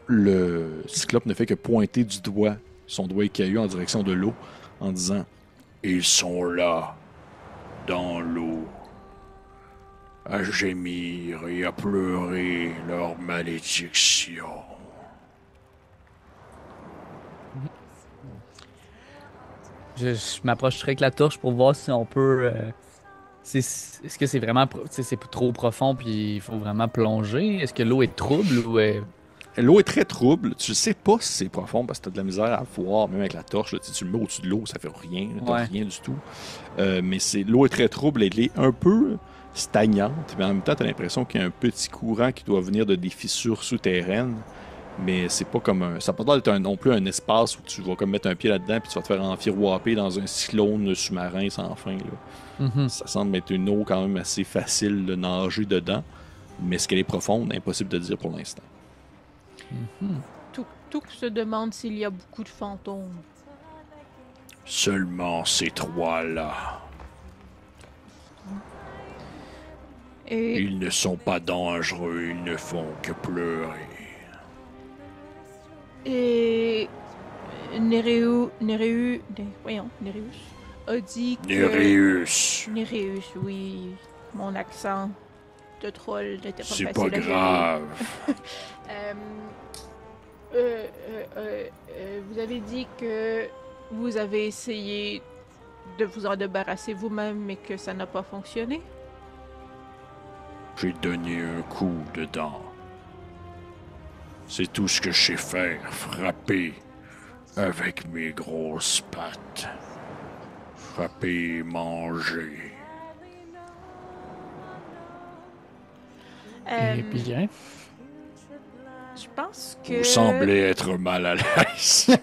le cyclope ne fait que pointer du doigt, son doigt écailleux en direction de l'eau, en disant Ils sont là, dans l'eau, à gémir et à pleurer leur malédiction. Je m'approcherai avec la torche pour voir si on peut. Est-ce que c'est vraiment. C'est trop profond puis il faut vraiment plonger? Est-ce que l'eau est trouble ou. l'eau est très trouble. Tu sais pas si c'est profond parce que tu as de la misère à voir, même avec la torche. Là, tu le mets au-dessus de l'eau, ça fait rien. T'as Ouais. rien du tout. Mais l'eau est très trouble. Elle est un peu stagnante. Mais en même temps, tu as l'impression qu'il y a un petit courant qui doit venir de des fissures souterraines. Mais c'est pas comme un. Ça n'a pas l'air d'être non plus un espace où tu vas comme mettre un pied là-dedans puis tu vas te faire enfiroiper dans un cyclone sous-marin sans fin. Là. Mhm. Ça semble être une eau quand même assez facile de nager dedans. Mais est-ce qu'elle est profonde? Impossible de dire pour l'instant. Tuk se demande s'il y a beaucoup de fantômes. Seulement ces trois-là. Et Ils ne sont pas dangereux, ils ne font que pleurer. Et Nereus a dit que... Néréus, Nereus, oui. Mon accent de troll n'était pas c'est facile pas à gérer. grave. Vous avez dit que vous avez essayé de vous en débarrasser vous-même, mais que ça n'a pas fonctionné. J'ai donné un coup dedans. C'est tout ce que je sais faire, frapper avec mes grosses pattes. Frapper et manger. Et bien. Je pense que... Vous semblez être mal à l'aise.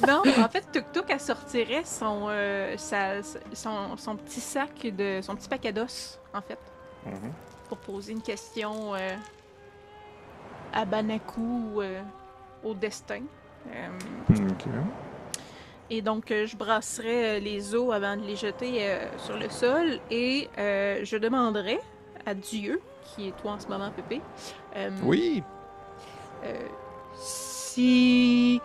Non, en fait, Tuk Tuk, elle sortirait son petit sac son petit paquet d'os, en fait, pour poser une question à Banaku au destin. Et donc, je brasserai les os avant de les jeter sur le sol et je demanderai à Dieu, qui est toi en ce moment, Pépé, Oui. si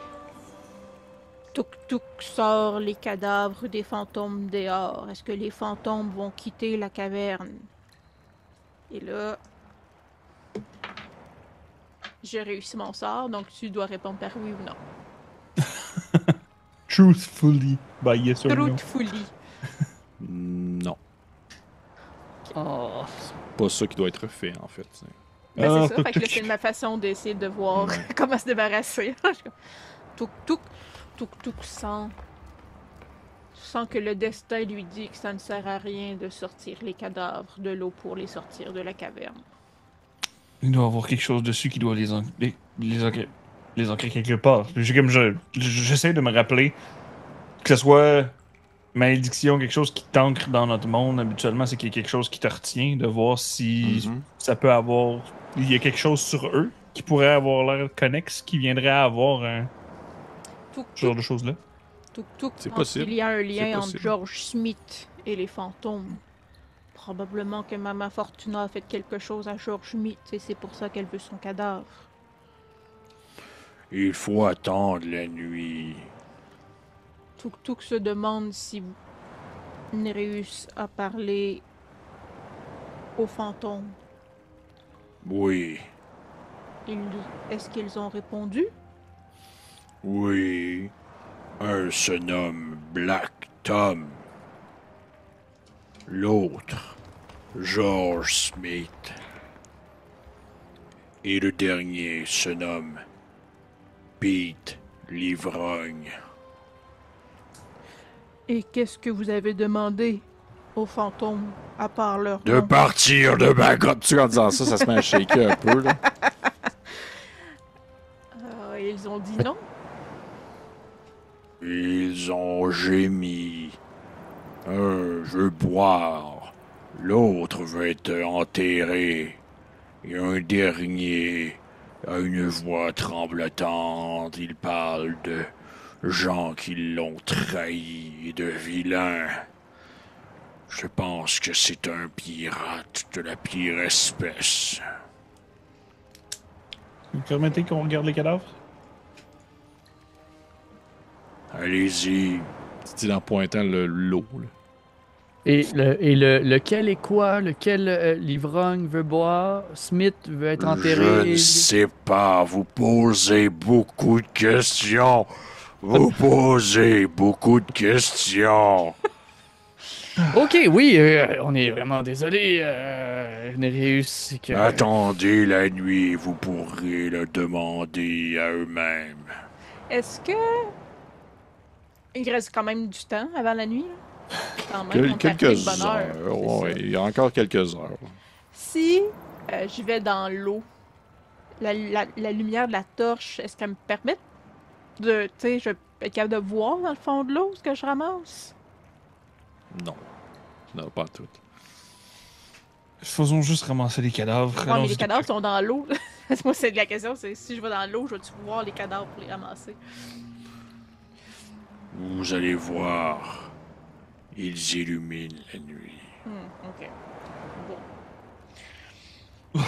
Tuk Tuk sort les cadavres des fantômes dehors, est-ce que les fantômes vont quitter la caverne? Et là, j'ai réussi mon sort, donc tu dois répondre par oui ou non. Truthfully, by yes or no. Truthfully. Non. Oh. Pas ça qui doit être fait, en fait. Ben, Ah, c'est ça, Tuk fait que là, Tuk. c'est ma façon d'essayer de voir comment se débarrasser. Tuk Tuk, Tuk Tuk sent que le destin lui dit que ça ne sert à rien de sortir les cadavres de l'eau pour les sortir de la caverne. Il doit y avoir quelque chose dessus qui doit les ancrer quelque part. J'essaie de me rappeler que ce soit malédiction, quelque chose qui t'ancre dans notre monde. Habituellement, c'est qu'il y a quelque chose qui te retient, de voir si Mhm. ça peut avoir. Il y a quelque chose sur eux qui pourrait avoir l'air connexe, qui viendrait à avoir Tuk ce genre Tuk, de choses-là. Tuk Tuk C'est pense possible. qu'il y a un C'est lien entre possible. George Smith et les fantômes. Probablement que Mama Fortuna a fait quelque chose à George Smith et c'est pour ça qu'elle veut son cadavre. Il faut attendre la nuit. Tuk Tuk se demande si Nereus a parlé aux fantômes. Oui, Est-ce qu'ils ont répondu? oui. Un se nomme Black Tom. L'autre, George Smith. Et le dernier se nomme Pete l'ivrogne. Et qu'est-ce que vous avez demandé aux fantômes à part leur De nom? partir de ma grotte. Tu en disant ça, ça se met à shaker un peu, là. Ils ont dit non. Ils ont gémi. Un veut boire, l'autre veut être enterré, et un dernier a une voix tremblotante. Il parle de gens qui l'ont trahi et de vilains. Je pense que c'est un pirate de la pire espèce. Vous permettez qu'on regarde les cadavres? Allez-y. Tu dis en pointant l'eau, là. Et lequel est quoi? Lequel l'ivrogne veut boire? Smith veut être Je enterré? ne sais pas, vous posez beaucoup de questions. Vous posez beaucoup de questions. Ok, oui, on est vraiment désolé, Nereus, c'est que... Attendez la nuit, vous pourrez le demander à eux-mêmes. Est-ce que il reste quand même du temps avant la nuit? Là? Quand même, on est arrivé Quelques de bonne heure, heures. c'est Ouais, ça. il y a encore quelques heures. Si je vais dans l'eau, la lumière de la torche, est-ce qu'elle me permet de, tu sais, je vais être capable de voir dans le fond de l'eau ce que je ramasse? Non. Non, pas toutes. Faisons juste ramasser les cadavres. Ouais, mais Allons-y les tout cadavres de suite. sont dans l'eau. Moi, c'est la question, c'est si je vais dans l'eau, je vais-tu voir les cadavres pour les ramasser? Vous allez voir, ils illuminent la nuit. Ok. Bon.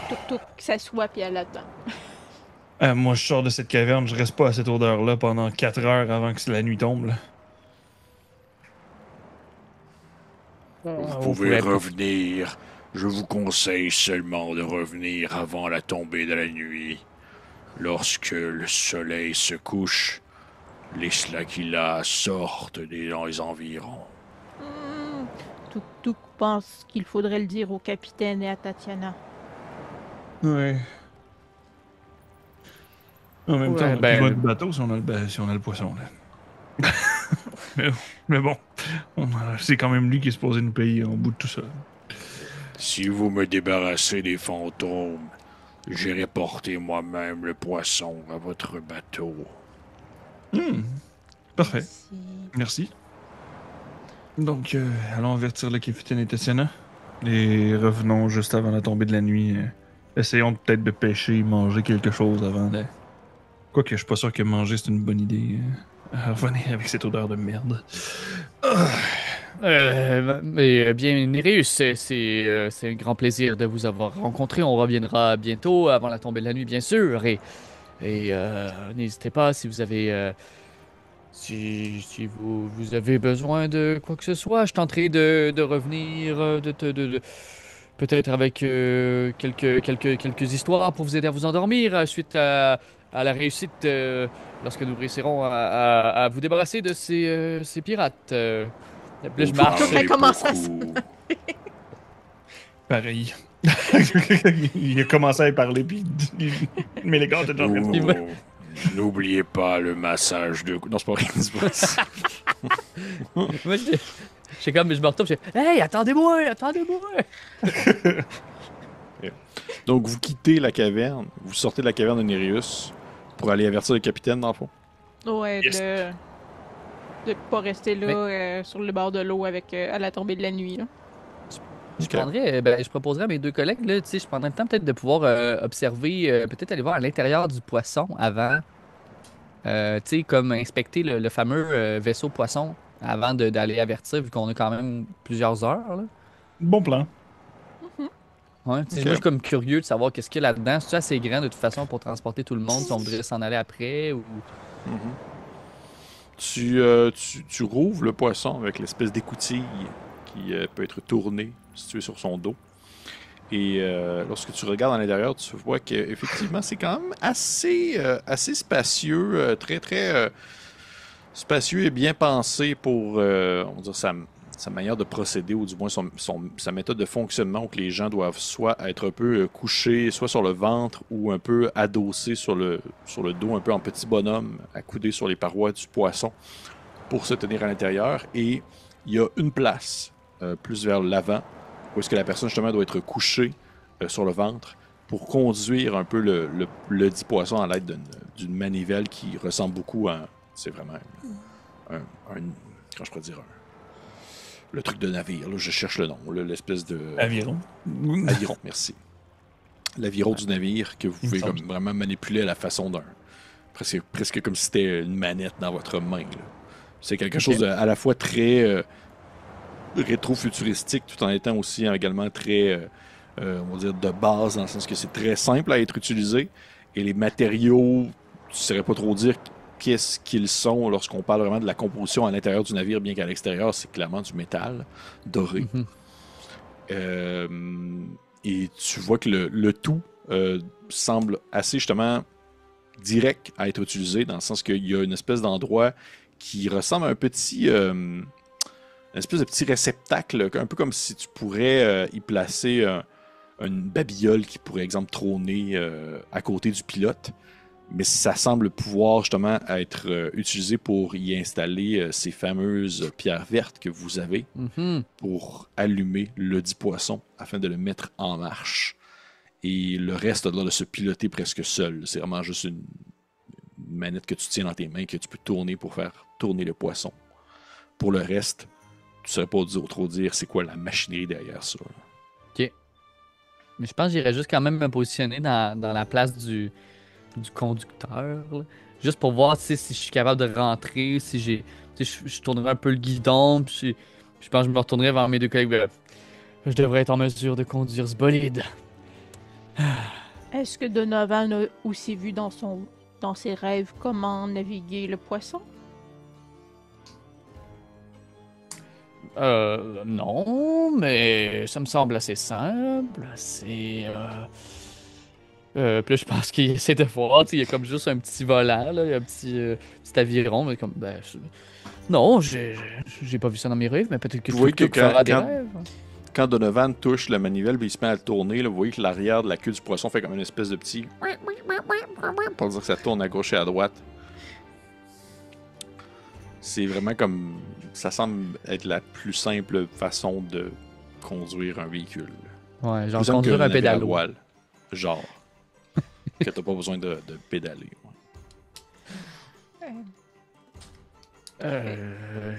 Tuk-tuk s'assoit puis elle attend. Moi, je sors de cette caverne, je reste pas à cette odeur-là pendant 4 heures avant que la nuit tombe. Là. Vous pouvez revenir. Je vous conseille seulement de revenir avant la tombée de la nuit. Lorsque le soleil se couche, les Slakila sortent dans les environs. Tuk-tuk pense qu'il faudrait le dire au capitaine et à Tatiana. Ouais. En même Ouais, temps, on a ben, plus loin du bateau si on a le poisson. Là. mais bon, c'est quand même lui qui est supposé nous payer en bout de tout ça. Si vous me débarrassez des fantômes, j'irai porter moi-même le poisson à votre bateau. Parfait. Si- Merci. Donc, allons avertir le capitaine et Tatiana. Et revenons juste avant la tombée de la nuit. Essayons peut-être de pêcher, manger quelque chose avant de... Quoique, je suis pas sûr que manger, c'est une bonne idée Revenez avec cette odeur de merde. Mais bien, Nereus, c'est un grand plaisir de vous avoir rencontré. On reviendra bientôt avant la tombée de la nuit, bien sûr. Et n'hésitez pas si vous avez, si vous avez besoin de quoi que ce soit. Je tenterai de revenir, peut-être avec quelques histoires pour vous aider à vous endormir suite à la réussite lorsque nous réussirons à vous débarrasser de ces pirates. Là, je marche. Comme elle commence à Pareil. Il a commencé à y parler, puis mais les gars, t'es déjà Ouh. fait. N'oubliez pas le massage de... Non, c'est pas vrai. c'est pas ça. Moi, je me retourne, je fais hey, attendez-moi! Donc, vous quittez la caverne, vous sortez de la caverne de Nereus pour aller avertir le capitaine, dans le fond. Ouais, Yes. de pas rester là sur le bord de l'eau avec à la tombée de la nuit. Là. Je Ok. prendrais, je proposerais à mes deux collègues, là, tu sais, je prendrais le temps peut-être de pouvoir observer, peut-être aller voir à l'intérieur du poisson avant, tu sais, comme inspecter le fameux vaisseau poisson avant d'aller avertir, vu qu'on a quand même plusieurs heures, là. Bon plan. Ouais, tu sais, Ok. moi, je suis comme curieux de savoir qu'est-ce qu'il y a là-dedans. C'est assez grand de toute façon pour transporter tout le monde si on voudrait s'en aller après ou. Mhm. Tu rouvres le poisson avec l'espèce d'écoutille qui peut être tournée, située sur son dos. Et lorsque tu regardes à l'intérieur, tu vois qu'effectivement, c'est quand même assez spacieux, très spacieux et bien pensé pour on va dire, sa manière de procéder, ou du moins sa méthode de fonctionnement, où que les gens doivent soit être un peu couchés, soit sur le ventre, ou un peu adossés sur le dos, un peu en petit bonhomme, accoudés sur les parois du poisson, pour se tenir à l'intérieur. Et il y a une place, plus vers l'avant, où est-ce que la personne justement doit être couchée sur le ventre pour conduire un peu le dit poisson à l'aide d'une manivelle qui ressemble beaucoup à... C'est vraiment comment je pourrais dire, le truc de navire, là, je cherche le nom, là, l'espèce de... Aviron. Aviron, merci. L'aviron du navire que vous Il me pouvez semble. comme vraiment manipuler à la façon d'un... Presque comme si c'était une manette dans votre main, là. C'est quelque chose à la fois très rétro-futuristique, tout en étant aussi également très, on va dire, de base, dans le sens que c'est très simple à être utilisé. Et les matériaux, tu ne saurais pas trop dire qu'est-ce qu'ils sont lorsqu'on parle vraiment de la composition à l'intérieur du navire, bien qu'à l'extérieur, c'est clairement du métal doré. Mhm. Et tu vois que le tout semble assez justement direct à être utilisé, dans le sens qu'il y a une espèce d'endroit qui ressemble à un petit... une espèce de petit réceptacle, un peu comme si tu pourrais y placer une babiole qui pourrait, exemple, trôner à côté du pilote. Mais ça semble pouvoir justement être utilisé pour y installer ces fameuses pierres vertes que vous avez Mhm. pour allumer le dit poisson afin de le mettre en marche. Et le reste a l'air de se piloter presque seul. C'est vraiment juste une manette que tu tiens dans tes mains que tu peux tourner pour faire tourner le poisson. Pour le reste, tu ne saurais pas trop dire c'est quoi la machinerie derrière ça. Mais je pense que j'irais juste quand même me positionner dans la place du conducteur, là. Juste pour voir, tu sais, si je suis capable de rentrer, si j'ai. Tu sais, je tournerai un peu le guidon, puis je pense que je me retournerai vers mes deux collègues. Je devrais être en mesure de conduire ce bolide. Est-ce que Donovan a aussi vu dans ses rêves comment naviguer le poisson? Non, mais ça me semble assez simple. C'est. Puis là, je pense qu'il essaie de voir, tu sais, il y a comme juste un petit volant, là, il y a un petit aviron, mais comme, non, j'ai pas vu ça dans mes rêves, mais peut-être que Vous voyez que Tuk-Tuk fera des quand- rêves. Quand Donovan touche la manivelle et il se met à le tourner, là, vous voyez que l'arrière de la queue du poisson fait comme une espèce de petit... pour dire que ça tourne à gauche et à droite. C'est vraiment comme... Ça semble être la plus simple façon de conduire un véhicule. Ouais, genre Plus simple conduire qu'un un navire à pédalo. voile. Genre. Que t'as pas besoin de pédaler. Ouais.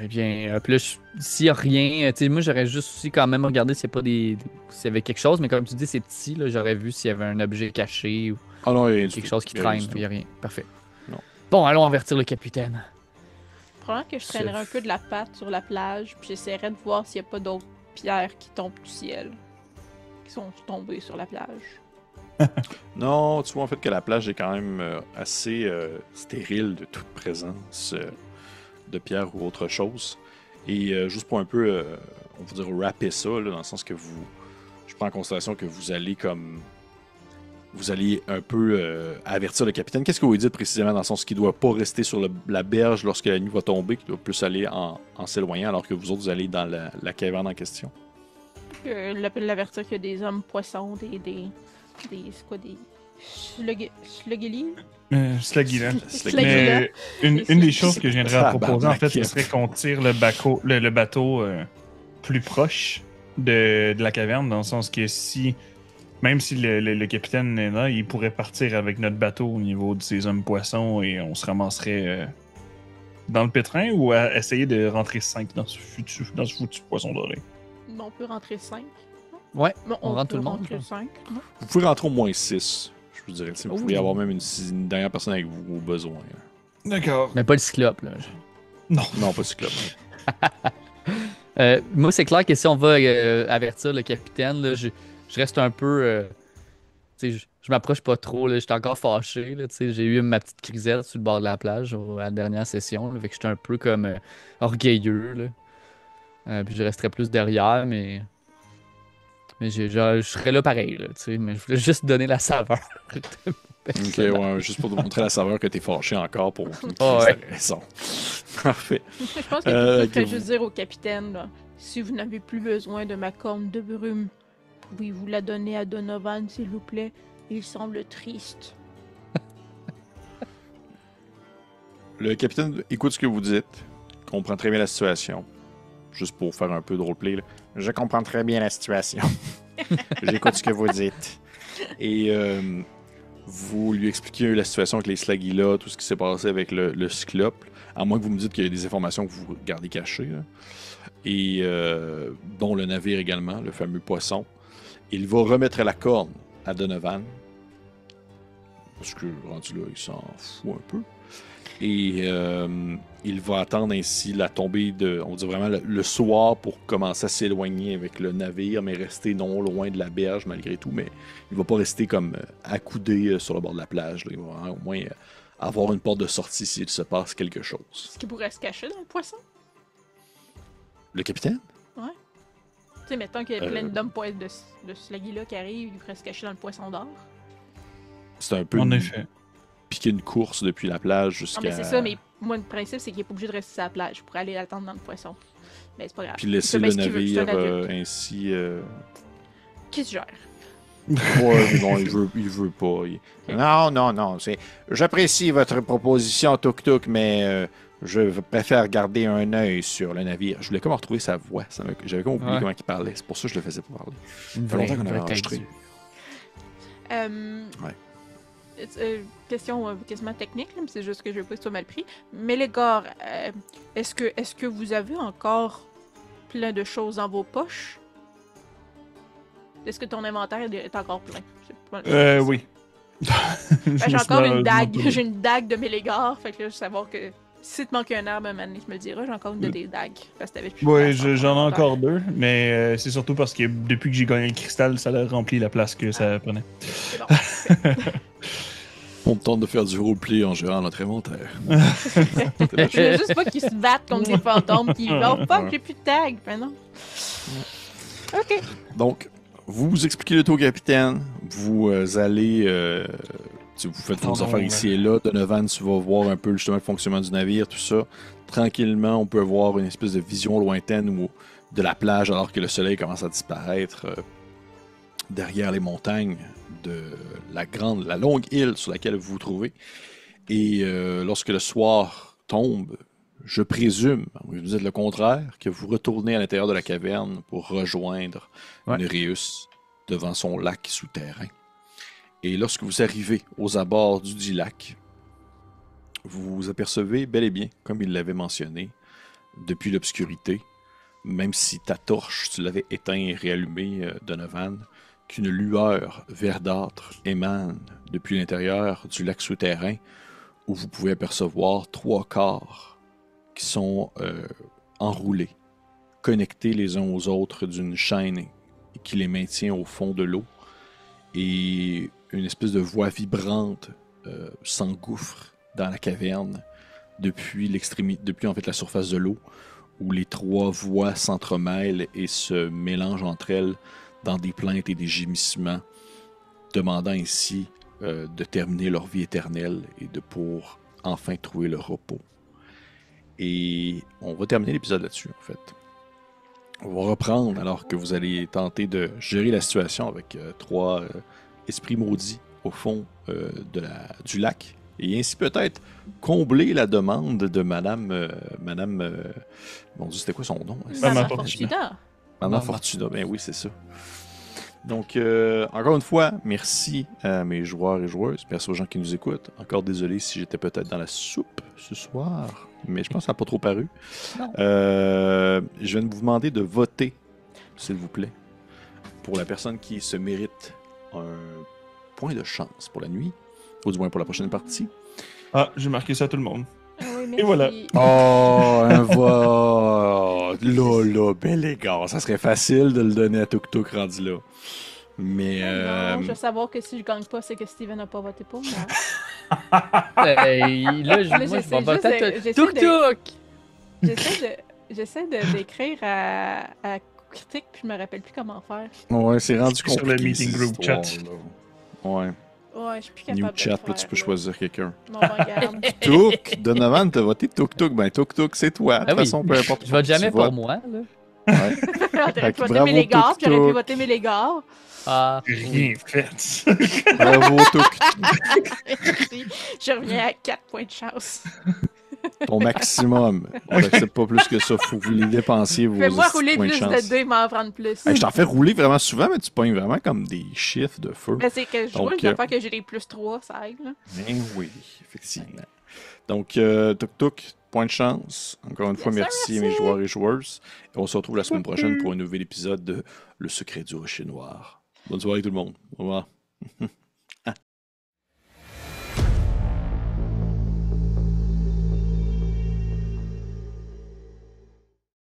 Eh bien, plus s'il y a rien, tu sais, moi j'aurais juste aussi quand même regardé s'il y avait quelque chose, mais comme tu dis, c'est petit, là, j'aurais vu s'il y avait un objet caché ou Ah non, il y a rien du quelque tout. chose qui Il y a rien traîne. du tout. Il n'y a rien. Parfait. Non. Bon, allons avertir le capitaine. Probablement que je traînerais un peu de la patte sur la plage, puis j'essaierais de voir s'il n'y a pas d'autres pierres qui tombent du ciel, qui sont tombées sur la plage. Non, tu vois en fait que la plage est quand même assez stérile de toute présence de pierre ou autre chose. Et juste pour un peu, on va dire, wrapper ça, là, dans le sens que je prends en considération que vous allez un peu avertir le capitaine. Qu'est-ce que vous dites précisément dans le sens qu'il ne doit pas rester sur la berge lorsque la nuit va tomber, qu'il doit plus aller en s'éloignant alors que vous autres, vous allez dans la caverne en question? L'avertir qu'il y a des hommes poissons, c'est quoi, des sluggies? Sluggy-là. Sluggy-là. Mais une des choses que je viendrais à proposer, en fait, ce Tabarnak. serait qu'on tire le bateau plus proche de la caverne, dans le sens que même si le capitaine est là, il pourrait partir avec notre bateau au niveau de ces hommes poissons et on se ramasserait dans le pétrin ou à essayer de rentrer 5 dans ce foutu poisson doré. On peut rentrer 5. Ouais, Bon, on rentre tout le monde. rentrer 5. Vous pouvez rentrer au moins 6, je vous dirais. Vous Oh. pouvez avoir même une dernière personne avec vous au besoin. D'accord. Mais pas le cyclope, là. Non, pas cyclope. Moi, c'est clair que si on va avertir le capitaine, là, je reste un peu. Tu sais, je m'approche pas trop. J'étais encore fâché. Là, tu sais, j'ai eu ma petite crisette sur le bord de la plage à la dernière session. Là, fait que j'étais un peu comme orgueilleux. Là. Puis je resterais plus derrière, mais je serais là pareil. Là, tu sais, mais je voulais juste donner la saveur. Ok, ouais, juste pour te montrer la saveur que t'es fâché encore pour Ah ouais. raison. Parfait. Je pense que tu ferais juste dire au capitaine, là, si vous n'avez plus besoin de ma corne de brume, pouvez-vous la donner à Donovan, s'il vous plaît? Il semble triste. Le capitaine écoute ce que vous dites, comprend très bien la situation. Juste pour faire un peu de roleplay. Là. Je comprends très bien la situation. J'écoute ce que vous dites. Et vous lui expliquez la situation avec les sluggies-là, tout ce qui s'est passé avec le cyclope. À moins que vous me dites qu'il y a des informations que vous gardez cachées. Là. Et dont le navire également, le fameux poisson. Il va remettre la corne à Donovan. Parce que rendu là, il s'en fout un peu. Et il va attendre ainsi la tombée on dit vraiment le soir pour commencer à s'éloigner avec le navire, mais rester non loin de la berge malgré tout. Mais il va pas rester comme accoudé sur le bord de la plage. Là. Il va au moins avoir une porte de sortie s'il se passe quelque chose. Est-ce qu'il pourrait se cacher dans le poisson? Le capitaine? Tu sais, mettons qu'il y a plein d'hommes de sluggy-là qui arrivent, il pourrait se cacher dans le poisson d'or. C'est un peu En effet. piquer une course depuis la plage Non, jusqu'à... mais c'est ça, mais moi, le principe, c'est qu'il n'est pas obligé de rester sur la plage pour aller l'attendre dans le poisson. Mais c'est pas grave. Puis laisser Il le fait bien ce qu'il veut, navire c'est un adulte. ainsi... Qui se gère? Ouais, non, il veut pas. Non. J'apprécie votre proposition, Tuk Tuk, mais je préfère garder un œil sur le navire. Je voulais comme retrouver sa voix. J'avais comme oublié Ouais. comment il parlait. C'est pour ça que je le faisais pas parler. Une Ça fait longtemps vraie- qu'on avait vraie tête enregistré. d'yeux. Question quasiment technique, là, mais c'est juste que je veux pas que ce soit mal pris. Mais les gars, est-ce que vous avez encore plein de choses dans vos poches? Est-ce que ton inventaire est encore plein? Oui. Ben, j'ai encore une dague. Malheureusement J'ai une dague de Mélégare. Fait que là, je veux savoir que si te manque un arbre, man, tu me le diras. J'ai encore une de tes dagues. Parce que t'avais plus de Oui, place dans ton j'en ai inventaire. encore 2, mais c'est surtout parce que depuis que j'ai gagné le cristal, ça a rempli la place que ça prenait. C'est bon. On tente de faire du roleplay en gérant notre inventaire. Je veux juste pas qu'ils se battent contre des fantômes qui oh fuck, j'ai plus de tag. Ben non. Ok. Donc, vous expliquez le tout au capitaine. Vous allez... vous faites vos affaires ici et là. Donovan, tu vas voir un peu justement le fonctionnement du navire, tout ça. Tranquillement, on peut avoir une espèce de vision lointaine de la plage alors que le soleil commence à disparaître derrière les montagnes de la longue île sur laquelle vous vous trouvez. Et lorsque le soir tombe, je présume, vous dites le contraire, que vous retournez à l'intérieur de la caverne pour rejoindre Nereus devant son lac souterrain. Et lorsque vous arrivez aux abords du dit lac, vous apercevez bel et bien, comme il l'avait mentionné, depuis l'obscurité, même si ta torche, tu l'avais éteint et réallumée, Donovan, qu'une lueur verdâtre émane depuis l'intérieur du lac souterrain, où vous pouvez apercevoir 3/4 qui sont enroulés, connectés les uns aux autres d'une chaîne qui les maintient au fond de l'eau. Et une espèce de voie vibrante s'engouffre dans la caverne depuis en fait la surface de l'eau, où les trois voies s'entremêlent et se mélangent entre elles dans des plaintes et des gémissements, demandant ainsi de terminer leur vie éternelle et pour enfin trouver le repos. Et on va terminer l'épisode là-dessus, en fait. On va reprendre alors que vous allez tenter de gérer la situation avec trois esprits maudits au fond du lac, et ainsi peut-être combler la demande de Madame... Mon Dieu, c'était quoi son nom? Maman Fortuna. Fortuna. Maman Fortuna, ben oui, c'est ça. Donc, encore une fois, merci à mes joueurs et joueuses. Merci aux gens qui nous écoutent. Encore désolé si j'étais peut-être dans la soupe ce soir, mais je pense que ça n'a pas trop paru. Non. Je viens de vous demander de voter, s'il vous plaît, pour la personne qui se mérite un point de chance pour la nuit, ou du moins pour la prochaine partie. Ah, j'ai marqué ça à tout le monde. Ah oui, merci. voilà. Oh, un vote! Là, bel égard. Ça serait facile de le donner à Tuk Tuk rendu là. Mais. Non, je veux savoir que si je gagne pas, c'est que Steven n'a pas voté pour moi. Là, moi, je vais j'essaie voter juste de- Tuk Tuk! J'essaie d'écrire à Critique, puis je me rappelle plus comment faire. Ouais, c'est rendu Sur compliqué. le meeting ces group chat. histoires-là. Ouais. Ouais, je suis plus capable New de le chat, là, faire, tu peux là. choisir quelqu'un. Non, ben, regarde. Tuk, Donovan, t'as voté Tuk Tuk. Ben, Tuk Tuk, c'est toi. De toute Ah oui. façon, peu importe. Je vote qui jamais tu pour votes. moi, là. Ouais. T'aurais Fait pu que voter bravo, Mélégare, Tuk puis j'aurais pu Tuk. voter Mélégare. Ah, Rien fait. Bravo, Tuk. Merci. Je reviens à 4 points de chance. Ton maximum. On n'accepte pas plus que ça. Faut que vous les dépensiez, vos Fais-moi petits rouler points plus chance. de dés, m'en prendre plus. Hey, je t'en fais rouler vraiment souvent, mais tu pognes vraiment comme des chiffres de feu. Mais c'est que je Donc, roule, je vais faire que j'ai les plus 3, ça aide, là. Ben oui, effectivement. Donc, Tuk Tuk, point de chance. Encore une fois, Yes, merci sir, à mes merci. joueurs et joueuses. Et on se retrouve la semaine prochaine pour un nouvel épisode de Le secret du rocher noir. Bonne soirée tout le monde. Au revoir.